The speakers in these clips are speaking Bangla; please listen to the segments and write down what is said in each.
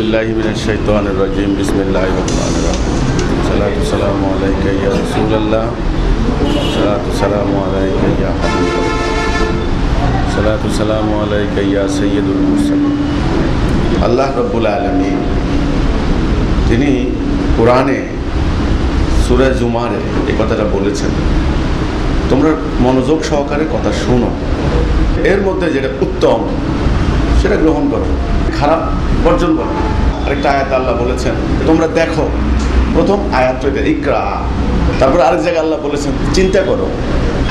बिल्लाहि मिनश शैतानिर रजीम बिस्मिल्लाहिर रहमानिर रहीम सलातु सलामु अलैका या रसूलल्लाह सलातु सलामु अलैका या हबीबल्लाह सलातु सलामु अलैका या सय्यदुल मुरसलीन। আল্লাহ রব্বুল আলামিন তিনি কোরআনে সূরা জুমারে এই কথাটা বলেছেন, তোমরা মনোযোগ সহকারে কথা শোনো, এর মধ্যে যেটা উত্তম সেটা গ্রহণ করো, খারাপ বর্জন করো। আরেকটা আয়াত আল্লাহ বলেছেন তোমরা দেখো, প্রথম আয়াত ইকরা। তারপর আরেক জায়গায় আল্লাহ বলেছেন চিন্তা করো,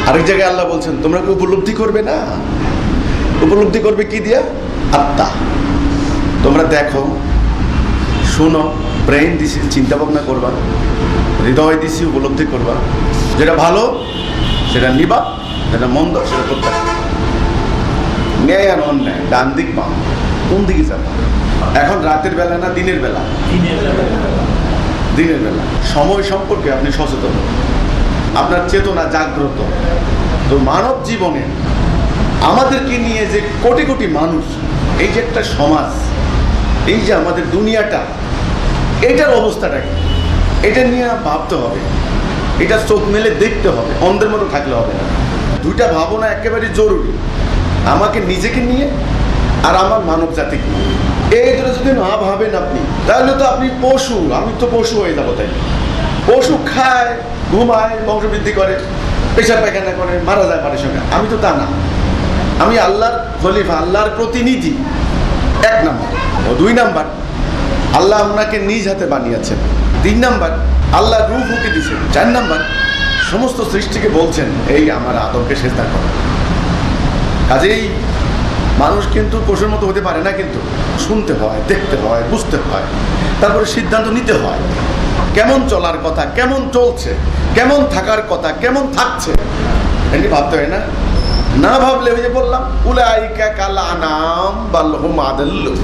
আরেক জায়গায় আল্লাহ বলছেন তোমরা কি উপলব্ধি করবে না? উপলব্ধি করবে কি দিয়া? আত্মা। তোমরা দেখো, শোনো, ব্রেইন দিছি চিন্তা ভাবনা করবা, হৃদয় দিছি উপলব্ধি করবা, যেটা ভালো সেটা নিবা, যেটা মন্দ সেটা প্রত্যাখ্যান। ন্যায় আর অন্যায়, ডান দিক বাম, কোন দিকে যাবে? এখন রাতের বেলা না দিনের বেলা? দিনের বেলা। সময় সম্পর্কে আপনি সচেতন, আপনার চেতনা জাগ্রত। তো মানব জীবনে আমাদেরকে নিয়ে যে কোটি কোটি মানুষ, এই যে একটা সমাজ, এই যে আমাদের দুনিয়াটা, এটার অবস্থাটা কি, এটা নিয়ে ভাবতে হবে, এটা চোখ মেলে দেখতে হবে, অন্ধের মতো থাকলে হবে না। দুইটা ভাবনা একেবারে জরুরি, আমাকে নিজেকে নিয়ে আর আমার মানব জাতিকে নিয়ে। এই দুটো যদি না ভাবেন আপনি, তাহলে তো আপনি পশু, আমি তো পশু হয়ে যাবো। তাই পশু খায়, ঘুমায়, বংশবৃদ্ধি করে, পেশাব পায়খানা করে, মারা যায় পাটির সঙ্গে। আমি তো তা না, আমি আল্লাহর খলিফা, আল্লাহর প্রতিনিধি, এক নাম্বার। ও দুই নাম্বার, আল্লাহ আপনাকে নিজ হাতে বানিয়েছেন। তিন নাম্বার, আল্লাহ রূহ ফুঁকে দিয়েছেন। চার নাম্বার, সমস্ত সৃষ্টিকে বলছেন এই আমার আদমকে সেজদা করো। কাজেই মানুষ কিন্তু পশুর মতো হতে পারে না, কিন্তু শুনতে হয়, দেখতে হয়, বুঝতে হয়, তারপরে সিদ্ধান্ত নিতে হয় কেমন চলার কথা, কেমন চলছে, কেমন থাকার কথা, কেমন থাকছে, এটি ভাবতে হয় না। না ভাবলে ওই যে বললাম উলাইকা কাল আনাম বাল হুম আদাল্লু।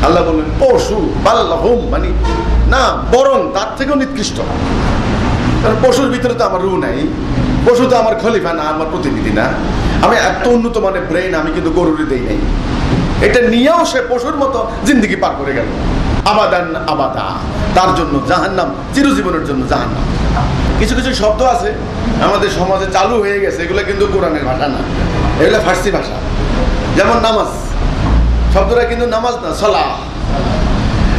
আল্লাহ বললেন পশু, বাল হুম মানে না, বরং তার থেকেও নিকৃষ্ট। কারণ পশুর ভিতরে তো আমার রূহ নাই, পশু তো আমার খলিফা না, আমার প্রতিনিধি না। আমি এত উন্নত মানের ব্রেন আমি কিন্তু গরুরে দেই নাই। এটা নিয়েও সে পশুর মতো জিন্দেগি পার করে গেল। আবাদান আবাদা, তার জন্য জাহান্নাম, চিরজীবনের জন্য জাহান্নাম। কিছু কিছু শব্দ আছে আমাদের সমাজে চালু হয়ে গেছে, এগুলো কিন্তু কোরআনের ভাষা না, এগুলো ফার্সি ভাষা। যেমন নামাজ শব্দটা কিন্তু নামাজ না, সালাহ।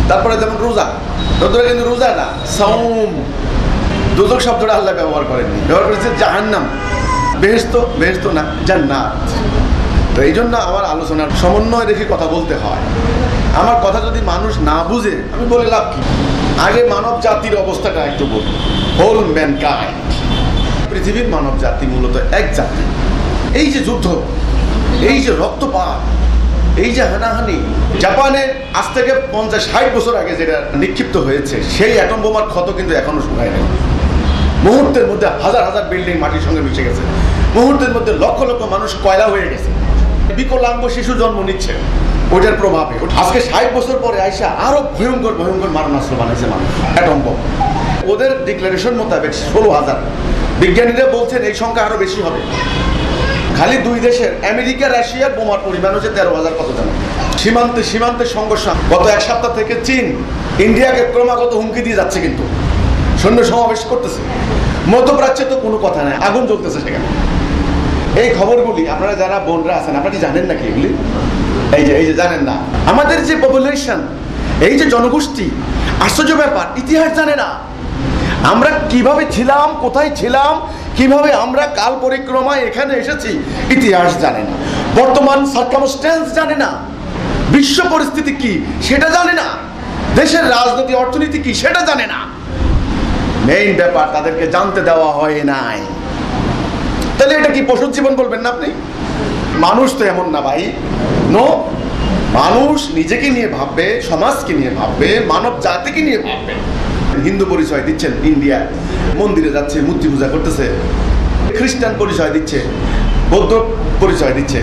তারপরে যেমন রোজা, শব্দটা কিন্তু রোজা না, সাওম। দোজখ শব্দটা আল্লাহ ব্যবহার করেননি, ব্যবহার করেছে জাহান্নাম। বেহেশত, বেহেশত না, জান্নাত। তো এই জন্য আমার আলোচনার সমন্বয় রেখে কথা বলতে হয়। আমার কথা যদি মানুষ না বুঝে আমি বলে লাভ কি? আগে মানব জাতির অবস্থাটা একটু বলি। হোল ম্যানকাইন্ড, পৃথিবীর মানব জাতি মূলত এক জাতি। এই যে যুদ্ধ, এই যে রক্তপাত, এই যে হানাহানি, জাপানে আজ থেকে 50-60 বছর আগে যেটা নিক্ষিপ্ত হয়েছে, সেই অ্যাটম বোমার ক্ষত কিন্তু এখনো শুকায় নেই। মুহূর্তের মধ্যে হাজার হাজার বিল্ডিং মাটির সঙ্গে মিশে গেছে, মুহূর্তের মধ্যে লক্ষ লক্ষ মানুষ কয়লা হয়ে গেছে, বিকলাঙ্গ শিশু জন্ম নিচ্ছে ওইটার প্রভাবে। আজকে 60 বছর পরে আইসা আরো ভয়ঙ্কর ভয়ঙ্কর মারণাস্ত্র বানাইছে মানুষ, অ্যাটম বোম। ওদের ডিক্লারেশন মোতাবেক 16,000, বিজ্ঞানীরা বলছেন এই সংখ্যা আরো বেশি হবে। খালি দুই দেশের আমেরিকা রাশিয়ার বোমার পরিমাণ হচ্ছে 13,000 কত জানো? সীমান্তে সীমান্তে সংঘর্ষ। গত এক সপ্তাহ থেকে চীন ইন্ডিয়াকে ক্রমাগত হুমকি দিয়ে যাচ্ছে, কিন্তু সৈন্য সমাবেশ করতেছে। মধ্যপ্রাচ্যে তো কোনো কথা নাই, আগুন জ্বলতেছে সেখানে। এই খবরগুলি আপনারা যারা বোনরা আছেন, আপনারা জানেন নাকি এগুলি? এই যে জানেন না। আমাদের যে পপুলেশন, এই যে জনগোষ্ঠী, আশ্চর্য ব্যাপার, ইতিহাস জানে না। আমরা কিভাবে ছিলাম, কোথায় ছিলাম, কিভাবে আমরা কাল পরিক্রমায় এখানে এসেছি, ইতিহাস জানে না। বর্তমান সার্কামস্ট্যান্স জানে না। বিশ্ব পরিস্থিতি কি সেটা জানে না। দেশের রাজনীতি অর্থনীতি কি সেটা জানে না। মেইন ব্যাপার তাদেরকে জানতে দেওয়া হয় নাই। তাহলে এটা কি পশুর জীবন বলবেন না আপনি? মানুষ তো এমন না ভাই, নো। মানুষ নিজেকে নিয়ে ভাববে, সমাজকে নিয়ে ভাববে, মানব জাতিকে নিয়ে ভাববে। হিন্দু পরিচয় দিচ্ছেন, ইন্ডিয়া মন্দিরে যাচ্ছে, মূর্তি পূজা করতেছে। খ্রিস্টান পরিচয় দিচ্ছে, বৌদ্ধ পরিচয় দিচ্ছে।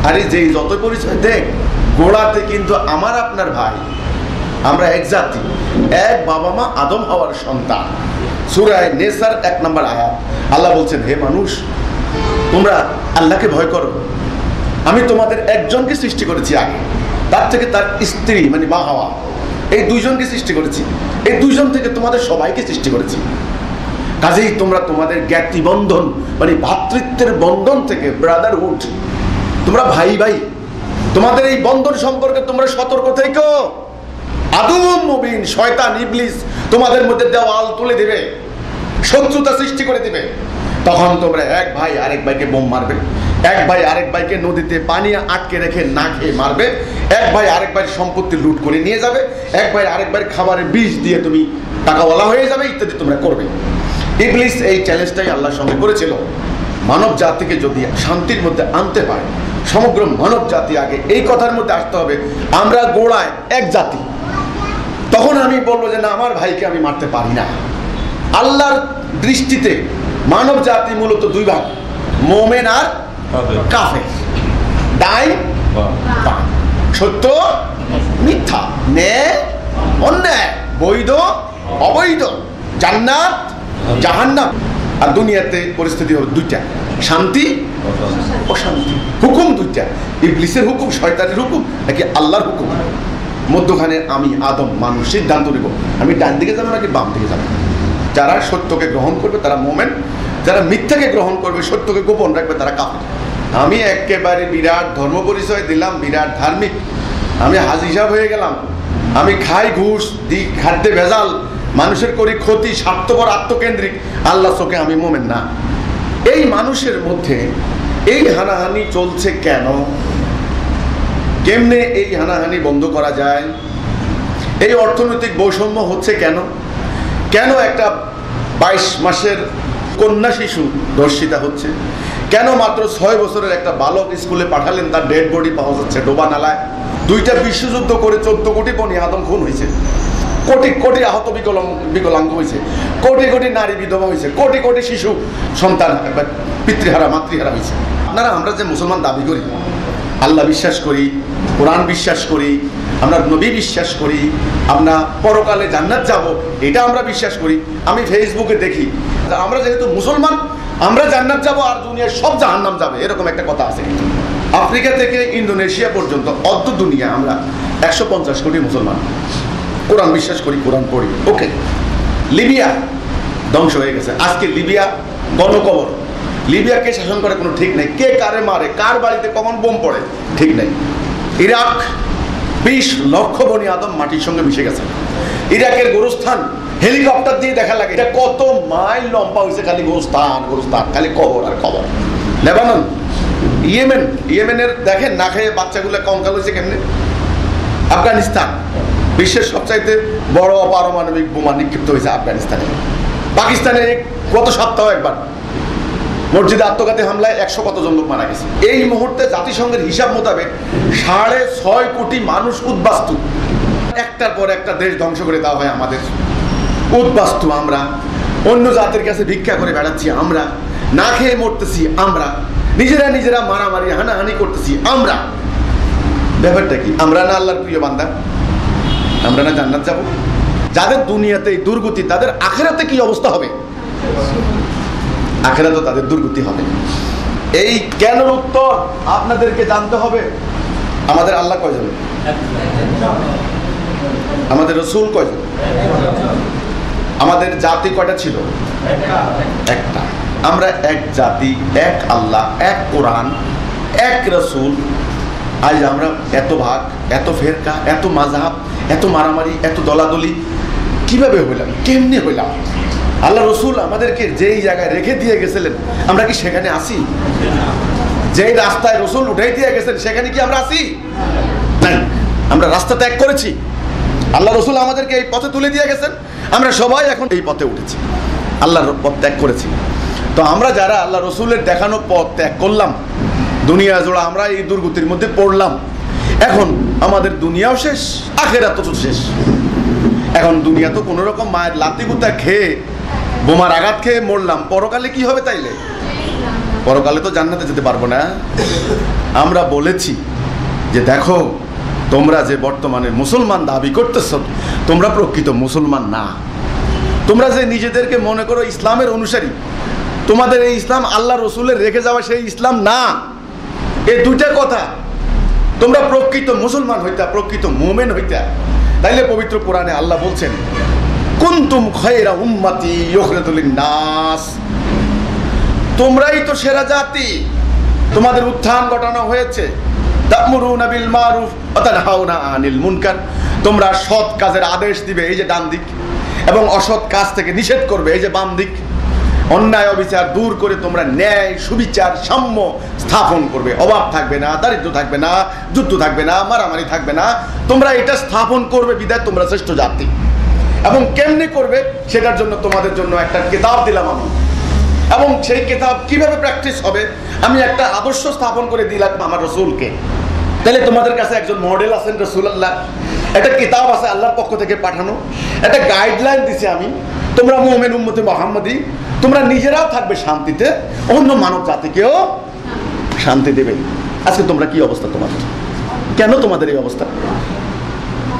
আরে যেই যত পরিচয় দেখ, গোড়াতে কিন্তু আমার আপনার ভাই, আমরা এক জাতি, এক বাবা মা আদম হওয়ার সন্তান। সূরা নেসার 1 নম্বর আয়াত আল্লাহ বলছেন, হে মানুষ, তোমরা আল্লাহকে ভয় করো। আমি তোমাদের একজনকে সৃষ্টি করেছি আগে, তার থেকে তার স্ত্রী মানে মা হাওয়া, এই দুইজনকে সৃষ্টি করেছি। এই দুইজন থেকে তোমাদের সবাইকে সৃষ্টি করেছি। কাজেই তোমরা তোমাদের জ্ঞাতি বন্ধন মানে ভ্রাতৃত্বের বন্ধন থেকে, ব্রাদারহুড, তোমরা ভাই ভাই, তোমাদের এই বন্ধন সম্পর্কে তোমরা সতর্ক থেকো। আদুম মুবিন, শয়তান ইবলিস তোমাদের মধ্যে দেওয়াল তুলে দিবে, শত্রুতা সৃষ্টি করে দিবে। তখন তোমরা এক ভাই আরেক ভাইকে বোম মারবে, এক ভাই আরেক ভাইকে নদীতে পানি আটকে রেখে না খেয়ে মারবে, এক ভাই আরেক ভাইয়ের সম্পত্তি লুট করে নিয়ে যাবে, এক ভাই আরেক ভাইয়ের খাবারে বিষ দিয়ে তুমি টাকাওয়ালা হয়ে যাবে, ইত্যাদি তোমরা করবে। ইবলিস এই চ্যালেঞ্জটাই আল্লাহর সঙ্গে করেছিল। মানব জাতিকে যদি শান্তির মধ্যে আনতে পারে, সমগ্র মানব জাতি আগে এই কথার মধ্যে আসতে হবে আমরা গোড়ায় এক জাতি। তখন আমি বলবো যে না, আমার ভাইকে আমি মারতে পারি না। আল্লাহর দৃষ্টিতে মানব জাতি মূলত দুই ভাগ, মোমেন আর কাফের, ডাইন বাম, সত্য মিথ্যা, ন্যায় অন্যায়, বৈধ অবৈধ, জান্নাত জাহান্নাম। আর দুনিয়াতে পরিস্থিতি হবে দুইটা, শান্তি অশান্তি, হুকুম দুইটা, ইবলিসের হুকুম, শয়তানের হুকুম, নাকি আল্লাহর হুকুম। মধ্যখানে আমি আদম মানুষ সিদ্ধান্ত নেব আমি ডান দিকে যাবো নাকি বাম দিকে যাবো। যারা সত্যকে গ্রহণ করবে তারা মোমেন, যারা মিথ্যাকে গ্রহণ করবে, সত্যকে গোপন রাখবে, তারা কাফের। আমি একেবারে বিরাট ধর্ম পরিচয় দিলাম, বিরাট ধার্মিক, আমি হাজি সাহেব হয়ে গেলাম, আমি খাই ঘুষ, দিই খাদ্যে ভেজাল, মানুষের করি ক্ষতি, স্বার্থপর, আত্মকেন্দ্রিক, আল্লাহ চোখে আমি মোমেন না। এই মানুষের মধ্যে এই হানাহানি চলছে কেন? কেমনে এই হানাহানি বন্ধ করা যায়? এই অর্থনৈতিক বৈষম্য হচ্ছে কেন? কেন একটা 22 মাসের কন্যা শিশু ধর্ষিতা হচ্ছে? কেন মাত্র 6 বছরের একটা বালক স্কুলে পাঠালেন, তার ডেড বডি পাওয়া যাচ্ছে ডোবা নালায়? 2টা বিশ্বযুদ্ধ করে 14 কোটি বনি আদম খুন হয়েছে, কোটি কোটি আহত বিকলাঙ্গ হয়েছে, কোটি কোটি নারী বিধবা হয়েছে, কোটি কোটি শিশু সন্তান পিতৃহারা মাতৃহারা হয়েছে। আপনারা আমরা যে মুসলমান দাবি করি, আল্লাহ বিশ্বাস করি, কোরআন বিশ্বাস করি, আমরা নবী বিশ্বাস করি, আমরা পরকালে জান্নাত যাব, এটা আমরা বিশ্বাস করি। আমি ফেসবুকে দেখি আমরা যেহেতু মুসলমান আমরা জান্নাত যাব আর দুনিয়ার সব জাহান্নাম যাবে, এরকম একটা কথা আছে। আফ্রিকা থেকে ইন্দোনেশিয়া পর্যন্ত অর্ধ দুনিয়া আমরা 150 কোটি মুসলমান, কোরআন বিশ্বাস করি, কোরআন পড়ি। ওকে, লিবিয়া ধ্বংস হয়ে গেছে, আজকে লিবিয়া গণকবর। লিবিয়াকে শাসন করে কোনো ঠিক নেই, কে কারে মারে, কার বাড়িতে কখন বোম পড়ে ঠিক নেই। ইরাক 20 লক্ষ বনি আদম মাটির সঙ্গে মিশে গেছে। ইরাকের গোরস্থান হেলিকপ্টার দিয়ে দেখা লাগে, এটা কত মাইল লম্বা হয়েছে, খালি গোরস্থান গোরস্থান, খালি কবর আর কবর। লেবানন, ইয়েমেনের দেখেন না খেয়ে বাচ্চাগুলো কঙ্কাল হয়েছে কেমনে। আফগানিস্তান, বিশ্বের সবচাইতে বড় পারমাণবিক বোমা নিক্ষিপ্ত হয়েছে আফগানিস্তানে। পাকিস্তানে গত সপ্তাহ একবার মসজিদে আত্মঘাতী হামলায় 100 কতজন লোক মারা গেছে। এই মুহূর্তে জাতিসংঘের হিসাব মোতাবেক 6.5 কোটি মানুষ উদ্বাস্তু। একটার পর একটা দেশ ধ্বংস করে দেওয়া হয় আমাদের। উদ্বাস্তু আমরা, অন্য জাতির কাছে ভিক্ষা করে বেড়াচ্ছি আমরা, না খেয়ে মরতেছি আমরা, নিজেরা মারামারি হানাহানি করতেছি আমরা। ব্যাপারটা কি? আমরা না আল্লাহর প্রিয় বান্দা? আমরা না জান্নাত যাব? যাদের দুনিয়াতে এই দুর্গতি, তাদের আখিরাতে কি অবস্থা হবে? আখিরাতে তাদের দুর্গতি হবে। এই কেন উত্তর আপনাদেরকে জানতে হবে। আমাদের আল্লাহ কয়জন? আমাদের রসুল কয়জন? আমাদের জাতি কয়টা ছিল? একটা। আমরা এক জাতি, এক আল্লাহ, এক কোরআন, এক রসুল। আজ আমরা এত ভাগ, এত ফেরকা, এত মাযহাব, এত মারামারি, এত দলাদলি কিভাবে হইলাম? কেমনে হইলাম? আল্লাহ রসুল আমাদেরকে যেই জায়গায় রেখে দিয়ে গেছিলেন আমরা কি সেখানে আসি? যেই রাস্তায় রসুল উঠাই দিয়ে গেছেন সেখানে কি আমরা আসি? নাই, আমরা রাস্তা ত্যাগ করেছি। আল্লাহ রসুল আমাদেরকে এই পথে তুলে দিয়ে গেছেন, আমরা সবাই এখন এই পথে উঠেছি, আল্লাহর পথ ত্যাগ করেছি। তো আমরা যারা আল্লাহ রসুলের দেখানো পথ ত্যাগ করলাম, দুনিয়া জোড়া আমরা এই দুর্গতির মধ্যে পড়লাম, এখন আমাদের দুনিয়াও শেষ, আখিরাতও তো শেষ। এখন দুনিয়া তো কোনো রকম মায়ের লাতি গুতা খেয়ে, বোমার আঘাত খেয়ে মরলাম, পরকালে কি হবে? তাইলে পরকালে তো জান্নাতে যেতে পারবো না। আমরা বলেছি যে দেখো, তোমরা যে বর্তমানে মুসলমান দাবি করতেছ, তোমরা প্রকৃত মুসলমান না। তোমরা যে নিজেদেরকে মনে করো ইসলামের অনুসারী, তোমাদের এই ইসলাম আল্লাহ রসুলের রেখে যাওয়া সেই ইসলাম না। এই দুইটা কথা তোমরা প্রকৃত মুসলমান হইতা, প্রকৃত মুমিন হইতা, তাইলে পবিত্র কোরআনে আল্লাহ বলছেন কুনতুম খায়রা উম্মতি ইউখরাজু লিন-নাস, তোমরাই তো সেরা জাতি, তোমাদের উত্থান ঘটানো হয়েছে। তা'মুরুনা বিল মারুফ ওয়া তানহাউনা আনিল মুনকার, তোমরা সৎ কাজের আদেশ দিবে, এই যে ডান দিক, এবং অসৎ কাজ থেকে নিষেধ করবে, এই যে বাম দিক। অন্যায় অবিচার দূর করে তোমরা ন্যায় সুবিচার সাম্য স্থাপন করবে, অভাব থাকবে না, দারিদ্র থাকবে না, যুদ্ধ থাকবে না, মারামারি থাকবে না, তোমরা এটা স্থাপন করবে, বিধায় তোমরা শ্রেষ্ঠ জাতি। এবং কেমনে করবে সেটার জন্য তোমাদের জন্য একটা কিতাব দিলাম আমি, এবং সেই কিতাব কিভাবে প্র্যাকটিস হবে আমি একটা আদর্শ স্থাপন করে দিলাম আমার রাসূলকে। তাহলে তোমাদের কাছে একজন মডেল আছেন রাসূলুল্লাহ, একটা কিতাব আছে আল্লাহর পক্ষ থেকে পাঠানো, একটা গাইডলাইন দিছি আমি, তোমরা মুমিন উম্মতে মুহাম্মাদি, তোমরা নিজেরাও থাকবে শান্তিতে, অন্য মানব জাতিকেও শান্তি দেবে। আজকে তোমরা কি অবস্থা তোমাদের? কেন তোমাদের এই অবস্থা?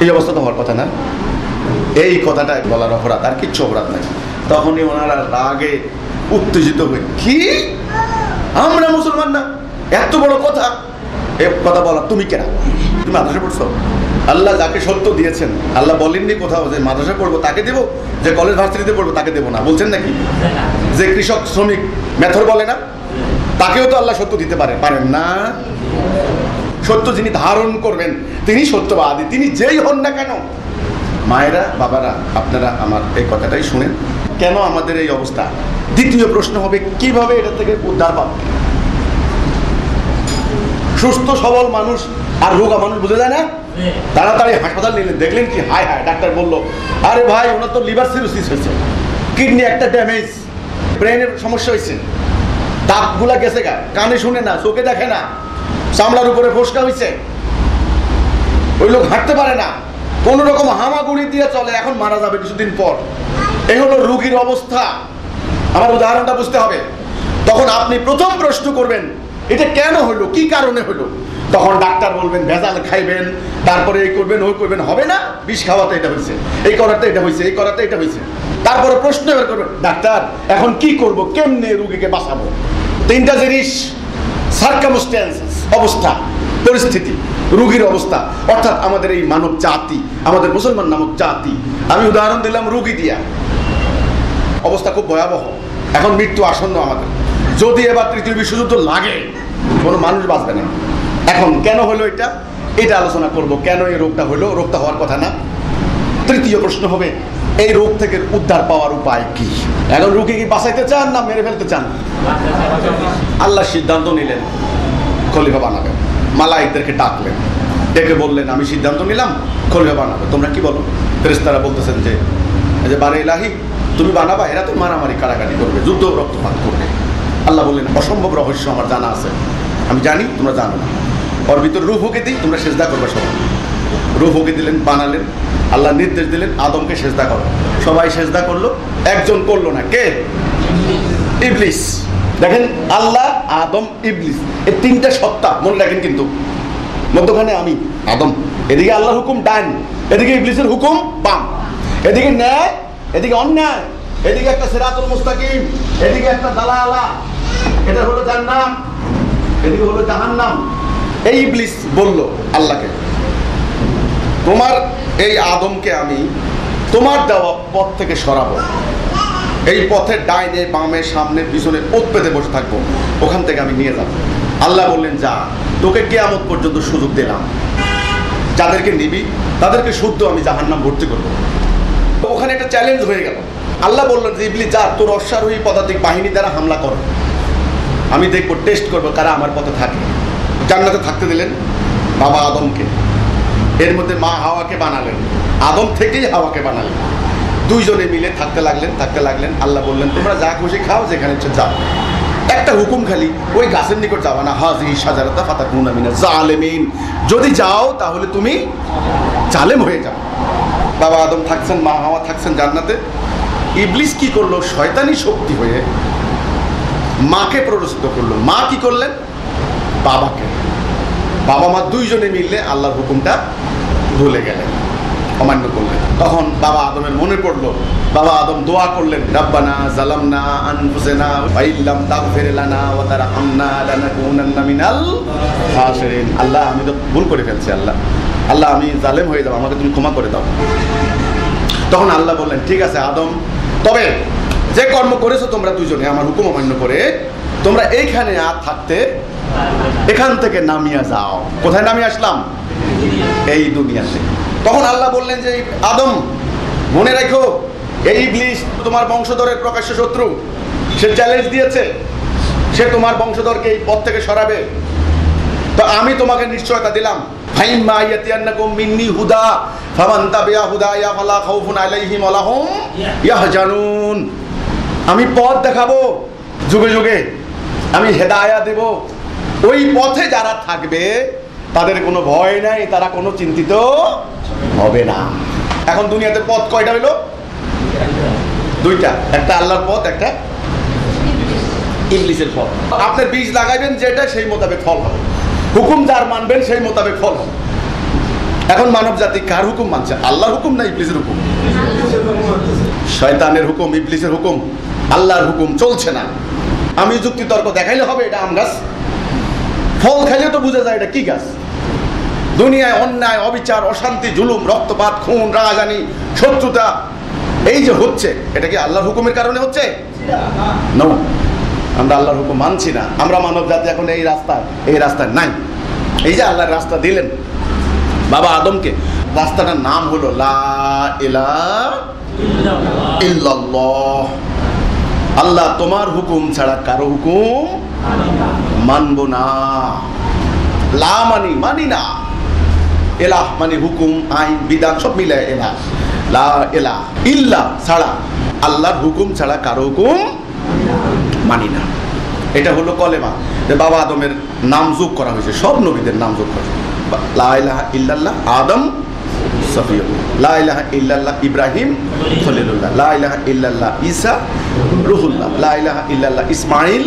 এই অবস্থা তো হওয়ার কথা না। এই কথাটা বলার অপরাধ, আর কিচ্ছু অপরাধ নাই। তখনই ওনারা রাগে উত্তেজিত হয়ে, কি আমরা মুসলমান না, এত বড় কথা, এ কথা বলা তুমি কেন? তুমি মাদ্রাসা পড়ছো? আল্লাহ যাকে সত্য দিয়েছেন, আল্লাহ বলেননি কোথাও যে মাদ্রাসা পড়বো তাকে দেবো, যে কলেজ ভার্সিটিতে পড়বো তাকে দেবো না, বলছেন নাকি? যে কৃষক শ্রমিক মেথর বলে না, তাকেও তো আল্লাহ সত্য দিতে পারেন না। সত্য যিনি ধারণ করবেন তিনি সত্যবাদী, তিনি যেই হন না কেন। মায়েরা, বাবারা, আপনারা আমার এই কথাটাই শুনেন, কেন আমাদের এই অবস্থা? দ্বিতীয় প্রশ্ন হবে কিভাবে এটা থেকে উদ্ধার পাবো? সুস্থ সবল মানুষ আর রোগা মানুষ বুঝে যায় না। তাড়াতাড়ি হাসপাতাল নিলেন, দেখলেন কি হায় হায়, ডাক্তার বললো আরে ভাই ওনার তো লিভার সিরোসিস হয়েছে, কিডনি একটা ড্যামেজ, ব্রেনের সমস্যা হয়েছে, দাঁতগুলা গেছে গা, কানে শুনে না, চোখে দেখে না, চামড়ার উপরে ফোসকা হয়েছে, ওই লোক হাঁটতে পারে না, কোন রকম হামাগুড়ি দিয়ে চলে, এখন মারা যাবে কিছুদিন পর। এই হলো রোগীর অবস্থা। আমার উদাহরণটা বুঝতে হবে। তখন আপনি প্রথম প্রশ্ন করবেন এটা কেন হলো, কি কারণে হলো? তখন ডাক্তার বলবেন ভেজাল খাইবেন, তারপরে এই করবেন ওই করবেন, হবে না, বিষ খাওয়াতে এটা হয়েছে, এই করাতে এটা হয়েছে, এই করাতে এটা হয়েছে। তারপরে প্রশ্ন এবার করবেন ডাক্তার এখন কি করব, কেমনে রোগীকে বাঁচাবো? তিনটা জিনিস, সার্কামস্ট্যান্সেস, অবস্থা, পরিস্থিতি, রোগীর অবস্থা, অর্থাৎ আমাদের এই মানব জাতি, আমাদের মুসলমান নামক জাতি। আমি উদাহরণ দিলাম রোগী দিয়া, অবস্থা খুব ভয়াবহ, এখন মৃত্যু আসন্ন আমাদের। যদি এবার তৃতীয় বিশ্বযুদ্ধ লাগে কোনো মানুষ বাঁচবে না। এখন কেন হলো এটা, এটা আলোচনা করব, কেন এই রোগটা হলো, রোগটা হওয়ার কথা না। তৃতীয় প্রশ্ন হবে এই রোগ থেকে উদ্ধার পাওয়ার উপায় কি? এখন রোগী কি বাঁচাইতে চান না মেরে ফেলতে চান? আল্লাহ সিদ্ধান্ত নিলেন খলিফা বানাবেন, মালায়েকদেরকে ডাকলেন, ডেকে বললেন আমি সিদ্ধান্ত নিলাম খলিফা বানাবে, তোমরা কি বলো? ফেরেশতারা বলতেছেন যে বারে ইলাহি তুমি বানাবা, এরা তো মারামারি কাটাকাটি করবে, যুদ্ধ রক্তপাত করবে। আল্লাহ বললেন অসম্ভব রহস্য আমার জানা আছে, আমি জানি তোমরা জানো না, ওর ভিতরে রূহ ফুঁকে দিই, তোমরা সেজদা করবে সবাই। রূহ ফুঁকে দিলেন, বানালেন, আল্লাহ নির্দেশ দিলেন আদমকে সেজদা করো, সবাই সেজদা করলো, একজন করলো না, কে? ইবলিস। দেখেন আল্লাহ, আদম, ইবলিস, এই তিনটা সত্তা মনে রাখেন, কিন্তু মধ্যখানে আমি আদম, এদিকে আল্লাহর হুকুম ডান, এদিকে ইবলিসের হুকুম বাম, এদিকে ন্যায়, এদিকে অন্যায়, এদিকে একটা সিরাতুল মুস্তাকিম, এদিকে একটা দালালা, এটা হলো জান্নাত, এদিকে হলো জাহান্নাম। এই ইবলিস বলল আল্লাহকে তোমার এই আদমকে আমি তোমার দেওয়া পথ থেকে সরাবো, এই পথের ডাইনে বামে সামনে পিছনে ওত পেতে বসে থাকবো, ওখান থেকে আমি নিয়ে যাবো। আল্লাহ বললেন যা, তোকে কিয়ামত পর্যন্ত সুযোগ দিলাম, যাদেরকে নিবি তাদেরকে শুদ্ধ আমি জাহান্নাম ভর্তি করবো। ওখানে একটা চ্যালেঞ্জ হয়ে গেল। আল্লাহ বললেন যে ইবলিস যা, তোর অশ্বারোহী পদাতিক বাহিনী দ্বারা হামলা করো, আমি দেখবো, টেস্ট করবো কারা আমার পথে থাকে। জান্নাতে থাকতে দিলেন বাবা আদমকে, এর মধ্যে মা হাওয়াকে বানালেন, আদম থেকেই হাওয়াকে বানালেন, দুইজনে মিলে থাকতে লাগলেন। আল্লাহ বললেন তোমরা যা খুশি খাও, যেখানে ইচ্ছে যাও, একটা হুকুম খালি ওই গাছের নিকট যাবা না, হাজি সাজারাতা ফাতাকুনা মিনাজ জালিমিন, যদি যাও তাহলে তুমি জালেম হয়ে যাও। বাবা আদম থাকছেন, মা হাওয়া থাকছেন জান্নাতে। ইবলিস কি করলো, শয়তানি শক্তি হয়ে মাকে প্ররোচিত করলো। মা কি করলেন, বাবাকে, বাবা মা দুইজনে মিললে আল্লাহর হুকুমটা ভুলে গেলেন। অমান্য করলেন। তখন বাবা আদমের মনে পড়লো, বাবা আদম দোয়া করলেন, রাব্বানা যালামনা আনফুসানা ওয়া ইল্লাম তাগফির লানা ওয়া তারহামনা লানাকুনান্না মিনাল খাসিরিন। আল্লাহ আমি তো ভুল করে ফেলছি, আল্লাহ আমি জালেম হয়ে যাব, আমাকে তুমি ক্ষমা করে দাও। তখন আল্লাহ বললেন, ঠিক আছে আদম, তবে যে কর্ম করেছো তোমরা দুজনে আমার হুকুম অমান্য করে, তোমরা এইখানে আর থাকতে, এখান থেকে নামিয়ে যাও। কোথায় নামিয়ে আসলাম? এই দুনিয়াতে। তখন আল্লাহ বললেন যে আদম মনে রাখো, এই ইবলিস তোমার বংশধরের প্রকাশ্য শত্রু, সে চ্যালেঞ্জ দিয়েছে, সে তোমার বংশধরকে এই পথ থেকে সরাবে। তো আমি তোমাকে নিশ্চয়তা দিলাম, ফাইম্মা ইয়াতিয়ান্নাকুম মিন্নি হুদা ফামান তাবিআ হুদায়া ফালা খাউফুন আলাইহিম ওয়া লাহুম ইয়াহজানুন। আমি পথ দেখাবো, যুগে যুগে আমি হেদায়া দেব, ওই পথে যারা থাকবে তাদের কোনো ভয় নাই, তারা কোনো চিন্তিত হবে না। এখন দুনিয়াতে পথ কয়টা হইল? দুইটা, একটা আল্লাহর পথ, একটা ইবলিসের পথ। আপনার বীজ লাগাইবেন যেটা, সেই মোতাবেক ফল হবে। হুকুম যার মানবেন সেই মোতাবেক ফল হবে। এখন মানব জাতি কার হুকুম মানছে? আল্লাহর হুকুম না ইবলিসের হুকুম? শয়তানের হুকুম, ইবলিসের হুকুম, আল্লাহর হুকুম চলছে না। আমি যুক্তি তর্ক দেখাইলে হবে এটা আম গাছ? ফল খাইলে তো বোঝা যায় এটা কি গাছ। দুনিয়ায় অন্যায়, অবিচার, অশান্তি, জুলুম, রক্তপাত, খুন, রাগাজানি, শত্রুতা এই যে হচ্ছে, এটা কি আল্লাহর হুকুমের কারণে হচ্ছে? না, আমরা আল্লাহর হুকুম মানছি না। আমরা মানব জাতি এখন এই রাস্তায় নাই। এই যে আল্লাহর রাস্তা দিলেন বাবা আদমকে, রাস্তাটার নাম হলো লা ইলাহা ইল্লাল্লাহ। আল্লাহ তোমার হুকুম ছাড়া কারো হুকুম মানব না। লা মানি না, এলাহ মানে হুকুম, আইন, বিধান সব মিলে এলাহ। লা ইলাহা ইল্লা ছাড়া, আল্লাহর হুকুম ছাড়া কারো হুকুম মানি না। এটা হলো কলেমা, যে বাবা আদমের নাম যোগ করা হয়েছে, সব নবীদের নাম যোগ করা হয়েছে। লা ইলাহা ইল্লাল্লাহ আদম সফিউল্লাহ, লা ইলাহা ইল্লাল্লাহ ইব্রাহিম খলিলুল্লাহ, লা ইলাহা ইল্লাল্লাহ ঈসা রুহুল্লাহ, লা ইলাহা ইল্লাল্লাহ ইসমাঈল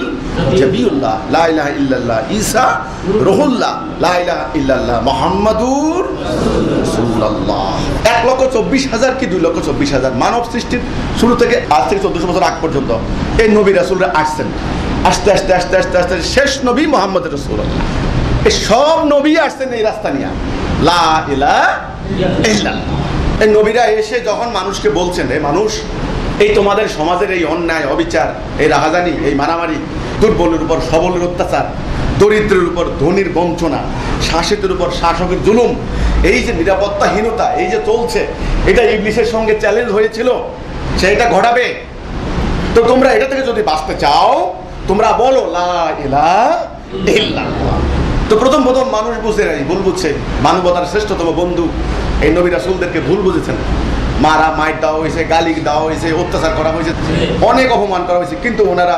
জাবিউল্লাহ, লা ইলাহা ইল্লাল্লাহ ঈসা রুহুল্লাহ, লা ইলাহা ইল্লাল্লাহ মুহাম্মাদুর রাসূলুল্লাহ। 1,24,000 কি 2,24,000 মানব সৃষ্টির শুরু থেকে আজ থেকে 1400 বছর আগ পর্যন্ত এই নবী রাসূলরা আসছেন। আস্তে আস্তে আস্তে আস্তে আস্তে শেষ নবী মুহাম্মদ রাসূলুল্লাহ। এই সব নবী আসছেন এই রাস্তা নিয়ে, লা ইলাহা ইল্লাল্লাহ। এই নবীরা এসে যখন মানুষকে বলছেন, এই মানুষ, এই তোমাদের সমাজের এই অন্যায়, অবিচার, এই রাহাজানি, এই মারামারি, দুর্বলের উপর সবলের অত্যাচার, দরিদ্রের উপর ধনীর বঞ্চনা, শাসকের উপর শাসকের জুলুম, এই যে নিরাপত্তাহীনতা এই যে চলছে, এটা ইবলিসের সঙ্গে চ্যালেঞ্জ হয়েছিল, সেটা ঘটাবে। তো তোমরা এটা থেকে যদি বাঁচতে চাও, তোমরা বলো লা ইলাহা ইল্লাল্লাহ। তো প্রথম মানুষ বুঝে নাই, ভুল বুঝছে। মানবতার শ্রেষ্ঠতম বন্ধু এই নবী রাসূলদেরকে ভুল বুঝেছেন। মাইর দেওয়া হয়েছে, গালি দেওয়া হয়েছে, অত্যাচার করা হয়েছে, অনেক অপমান করা হয়েছে, কিন্তু ওনারা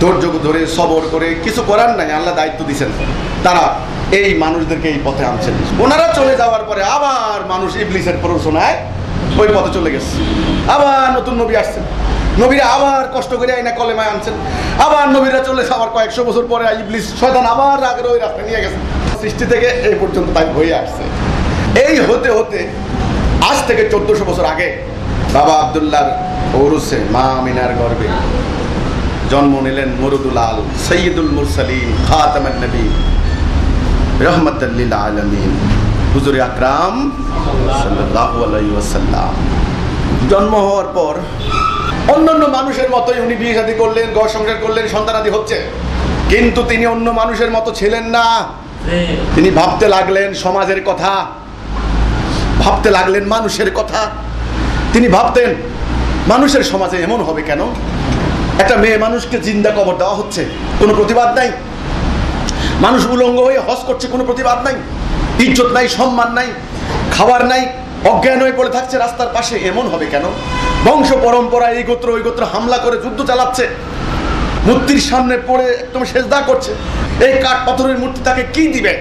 ধৈর্য ধরে সবর করে কিছু করার নাই, আল্লাহ দায়িত্ব দিয়েছেন, তারা এই মানুষদেরকে এই পথে আনছেন। ওনারা চলে যাওয়ার পরে আবার মানুষ ইবলিসের প্ররোচনায় ওই পথে চলে গেছে। আবার নতুন নবী আসছেন, নবীরা আবার কষ্ট করে আইনা কলেমায় আনছেন। আবার নবীরা চলে যাওয়ার কয়েকশো বছর পরে ইবলিস শয়তান আবার আগের ওই রাস্তা নিয়ে গেছে। সৃষ্টি থেকে এই পর্যন্ত তাই হয়ে আসছে। এই হতে হতে আজ থেকে 1400 বছর আগে বাবা আব্দুল্লাহর ঔরসে মা আমিনার গর্ভে জন্ম নিলেন মরুদুল আল সৈয়দুল মুরসালিন খাতামুন নবী রহমাতাল লিল আলামিন হুজুর আকরাম সাল্লাল্লাহু আলাইহি ওয়াসাল্লাম। জন্ম হওয়ার পর অন্যান্য মানুষের মতোই উনি বিয়ে শাদী করলেন, ঘর সংসার করলেন, সন্তানাদি হচ্ছে, কিন্তু তিনি অন্য মানুষের মতো ছিলেন না। তিনি ভাবতে লাগলেন সমাজের কথা, ভাবতে লাগলেন মানুষের কথা। তিনি ভাবতেন মানুষের সমাজে এমন হবে কেন? একটা মেয়ে মানুষকে জিন্দা কবর দেওয়া হচ্ছে, কোনো প্রতিবাদ নাই। মানুষ উলঙ্গ হয়ে হজ করছে, কোনো প্রতিবাদ নাই। ইজ্জত নাই, সম্মান নাই, খাবার নাই, অজ্ঞান হয়ে পড়ে থাকছে রাস্তার পাশে। এমন হবে কেন? বংশ পরম্পরা এই গোত্র ওই গোত্র হামলা করে যুদ্ধ চালাচ্ছে, মূর্তির সামনে পড়ে একদম সেজদা করছে। এই কাঠ পাথরের মূর্তি তাকে কি দিবে?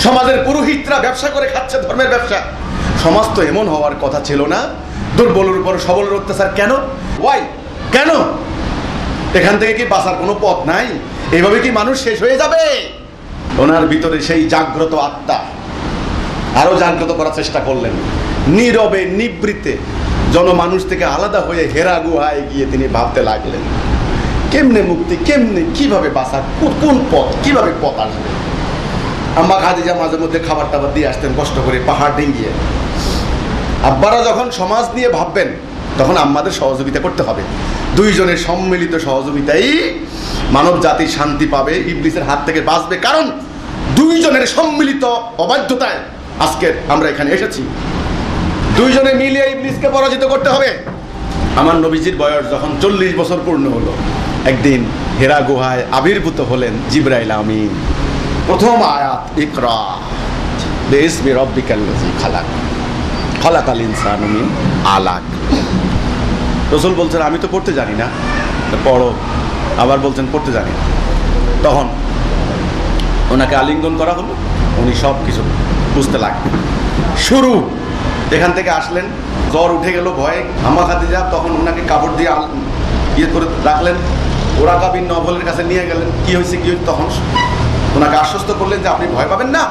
সমাজের পুরোহিতরা ব্যবসা করে খাচ্ছে, ধর্মের ব্যবসা। সমাজ তো এমন হওয়ার কথা ছিল না। দুর্বলের উপর সবলের অত্যাচার কেন? ওয়াই কেন? এখান থেকে কি বাঁচার কোনো পথ নাই? এইভাবে কি মানুষ শেষ হয়ে যাবে? ওনার ভিতরে সেই জাগ্রত আত্মা, আরো জাগ্রত করার চেষ্টা করলেন। নীরবে নিবৃত্তে জনমানুষ থেকে আলাদা হয়ে হেরা গুহায় গিয়ে তিনি ভাবতে লাগলেন, কেমনে মুক্তি, কেমনে, কিভাবে বাঁচা, কোন পথ, কিভাবে পথ আসবে। আম্মা খাদিজা মাঝে মধ্যে খাবার টাবার দিয়ে আসতেন কষ্ট করে পাহাড় ডিঙ্গিয়ে। আব্বারা যখন সমাজ নিয়ে ভাববেন তখন আম্মাদের সহযোগিতা করতে হবে। দুইজনের সম্মিলিত সহযোগিতাই মানব জাতি শান্তি পাবে, ইবলিসের হাত থেকে বাঁচবে। কারণ দুইজনের সম্মিলিত অবাধ্যতায় আজকে আমরা এখানে এসেছি। দুইজনে মিলিয়ে ইবলিসকে পরাজিত করতে হবে। আমার নবীজির বয়স যখন 40 বছর পূর্ণ হলো, একদিন হেরা গুহায় আবির্ভূত হলেন জিবরাইল আমিন। প্রথম আয়াত, ইকরা বিসমি রাব্বিকাল্লাযী খালাক, খালাকাল ইনসানা মিন আলাক। রাসূল বলছেন, আমি তো পড়তে জানি না। পড়ো। আবার বলছেন, পড়তে জানি না। তখন ওনাকে আলিঙ্গন করা হলো, উনি সব কিছু বুঝতে লাগলেন। শুরু এখান থেকে আসলেন, জ্বর উঠে গেল ভয়ে। আম্মা খাদিজা তখন ওনাকে কাপড় দিয়ে ইয়ে করে রাখলেন। ওরাকা বিন নফলের কাছে নিয়ে গেলেন, কি হয়েছে কি হয়েছে। তখন ওনাকে আশ্বস্ত করলেন যে আপনি ভয় পাবেন না,